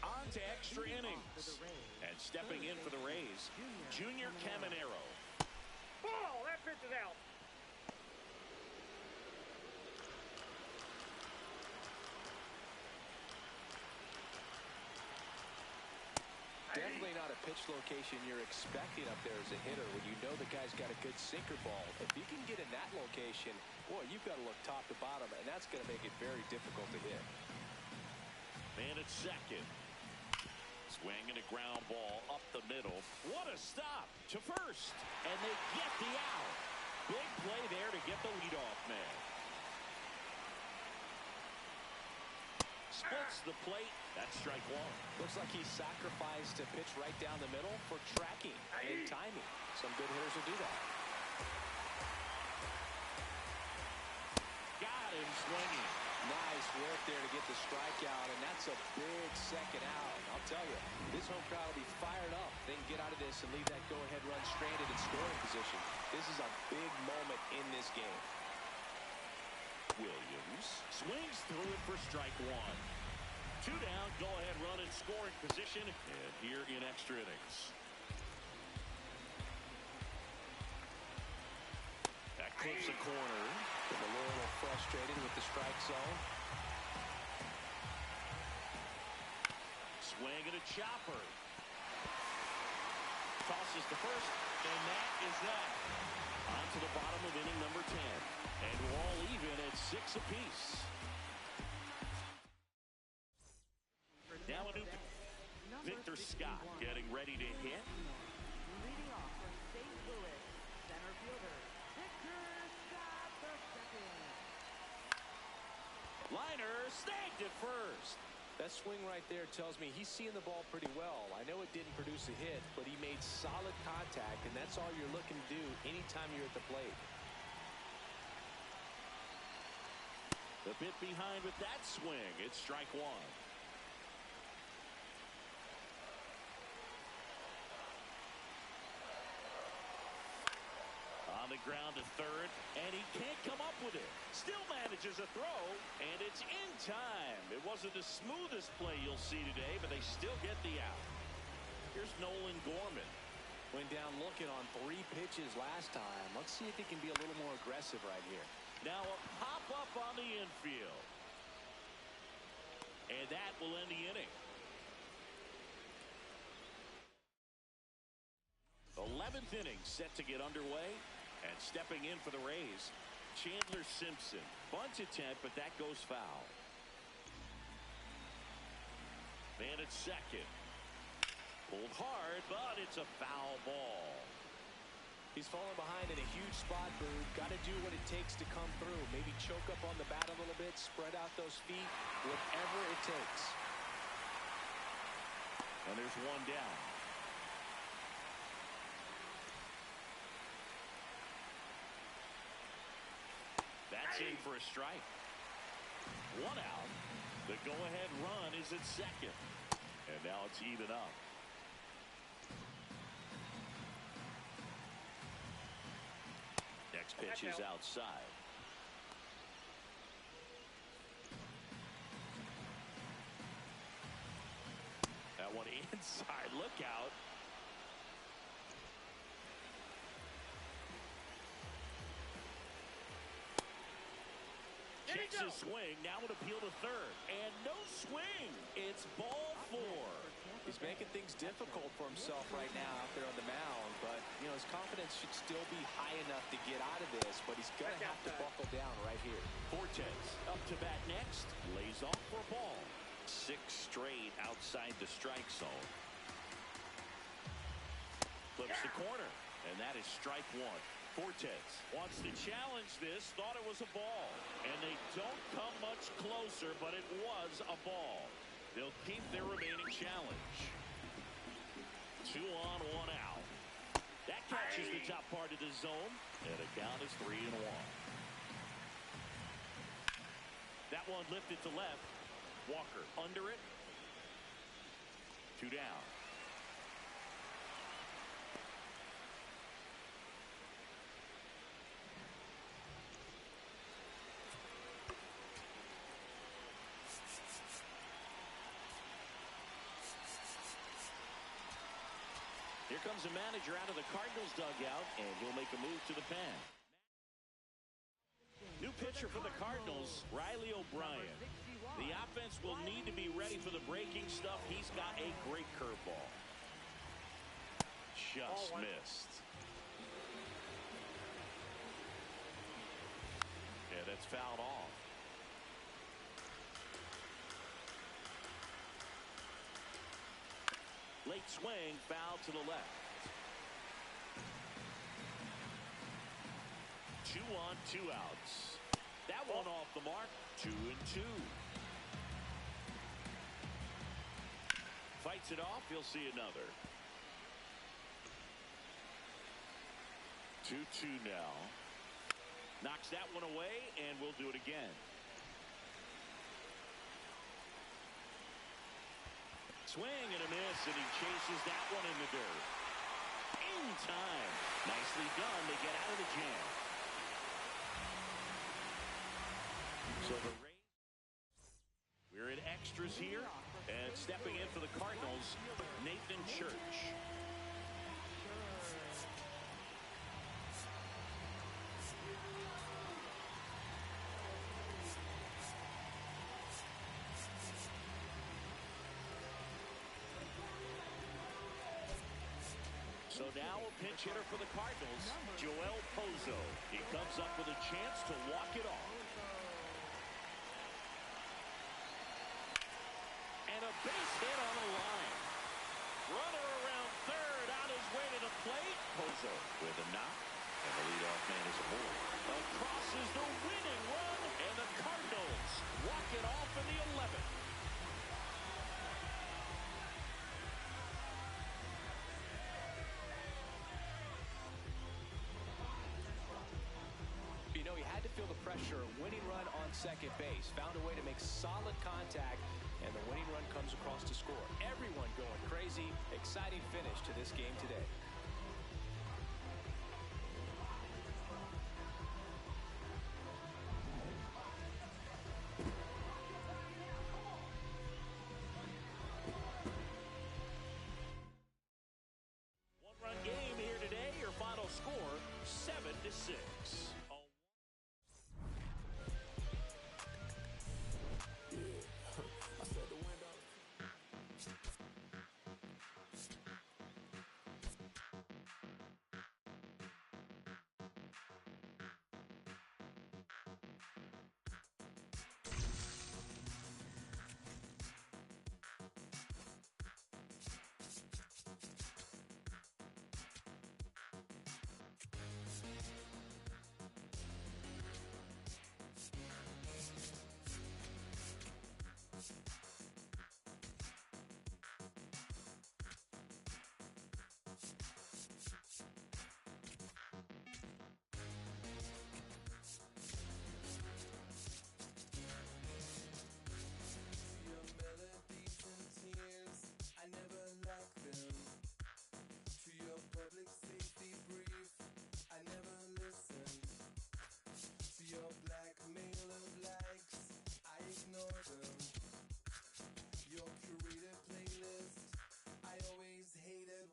On to extra innings. And stepping in for the Rays, Junior Caminero. Ball, that pitch is out. Definitely not a pitch location you're expecting up there as a hitter when you know the guy's got a good sinker ball. If you can get in that location, boy, you've got to look top to bottom, and that's going to make it very difficult to hit. Man at second. Swinging a ground ball up the middle. What a stop to first. And they get the out. Big play there to get the leadoff man. Splits the plate. That's strike one. Looks like he sacrificed a pitch right down the middle for tracking and timing. Some good hitters will do that. Got him swinging. Nice work there to get the strikeout, and that's a big second out. I'll tell you, this home crowd will be fired up. They can get out of this and leave that go-ahead run stranded in scoring position. This is a big moment in this game. Williams swings through it for strike one. 2 down, go-ahead run in scoring position, and here in extra innings. That clips a corner. A little frustrated with the strike zone. Swing and a chopper. Tosses to first, and that is that. On to the bottom of inning number 10. And we're all even at 6 apiece. Now a new Victor Scott getting ready to hit. Leading off for St. Louis, center fielder Victor Scott II. Liner snagged at first. That swing right there tells me he's seeing the ball pretty well. I know it didn't produce a hit, but he made solid contact, and that's all you're looking to do anytime you're at the plate. A bit behind with that swing. It's strike one. On the ground to third, and he can't come up with it. Still manages packages a throw, and it's in time. It wasn't the smoothest play you'll see today, but they still get the out. Here's Nolan Gorman. Went down looking on 3 pitches last time. Let's see if he can be a little more aggressive right here. Now a pop-up on the infield. And that will end the inning. 11th inning set to get underway. And stepping in for the Rays, Chandler Simpson. Bunt attempt, but that goes foul. Man at second. Pulled hard, but it's a foul ball. He's falling behind in a huge spot, Boog. Got to do what it takes to come through. Maybe choke up on the bat a little bit, spread out those feet, whatever it takes. And there's one down. That's in for a strike. One out. The go-ahead run is at second. And now it's even up. Next pitch is outside. That one inside. Look out. Takes a swing. Now an appeal to third. And no swing. It's ball 4. He's making things difficult for himself right now out there on the mound. But, you know, his confidence should still be high enough to get out of this. But he's going to have to buckle down right here. Fortes up to bat next. Lays off for a ball. 6 straight outside the strike zone. Flips the corner. And that is strike 1. Fortes wants to challenge this, thought it was a ball. And they don't come much closer, but it was a ball. They'll keep their remaining challenge. 2 on, 1 out. That catches the top part of the zone, and the count is 3-1. That one lifted to left. Walker under it. 2 down. Here comes the manager out of the Cardinals dugout, and he'll make a move to the pen. New pitcher for the Cardinals, Riley O'Brien. The offense will need to be ready for the breaking stuff. He's got a great curveball. Just missed. Yeah, that's fouled off. Late swing, foul to the left. 2 on, 2 outs. That one off the mark. 2-2. Fights it off. You'll see another. 2-2 now. Knocks that one away, and we'll do it again. Swing and a miss, and he chases that one in the dirt. In time. Nicely done to get out of the jam. So the Rays, we're in extras here, and stepping in for the Cardinals, Nathan Church. So now a pinch hitter for the Cardinals, Joel Pozo. He comes up with a chance to walk it off. And a base hit on the line. Runner around third, on his way to the plate. Pozo with a knock, and the leadoff man is aboard. Across is the winning run, and the Cardinals walk it off in the 11th. You know, he had to feel the pressure. Winning run on second base. Found a way to make solid contact, and the winning run comes across to score. Everyone going crazy. Exciting finish to this game today. score 7-6.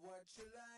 What you like?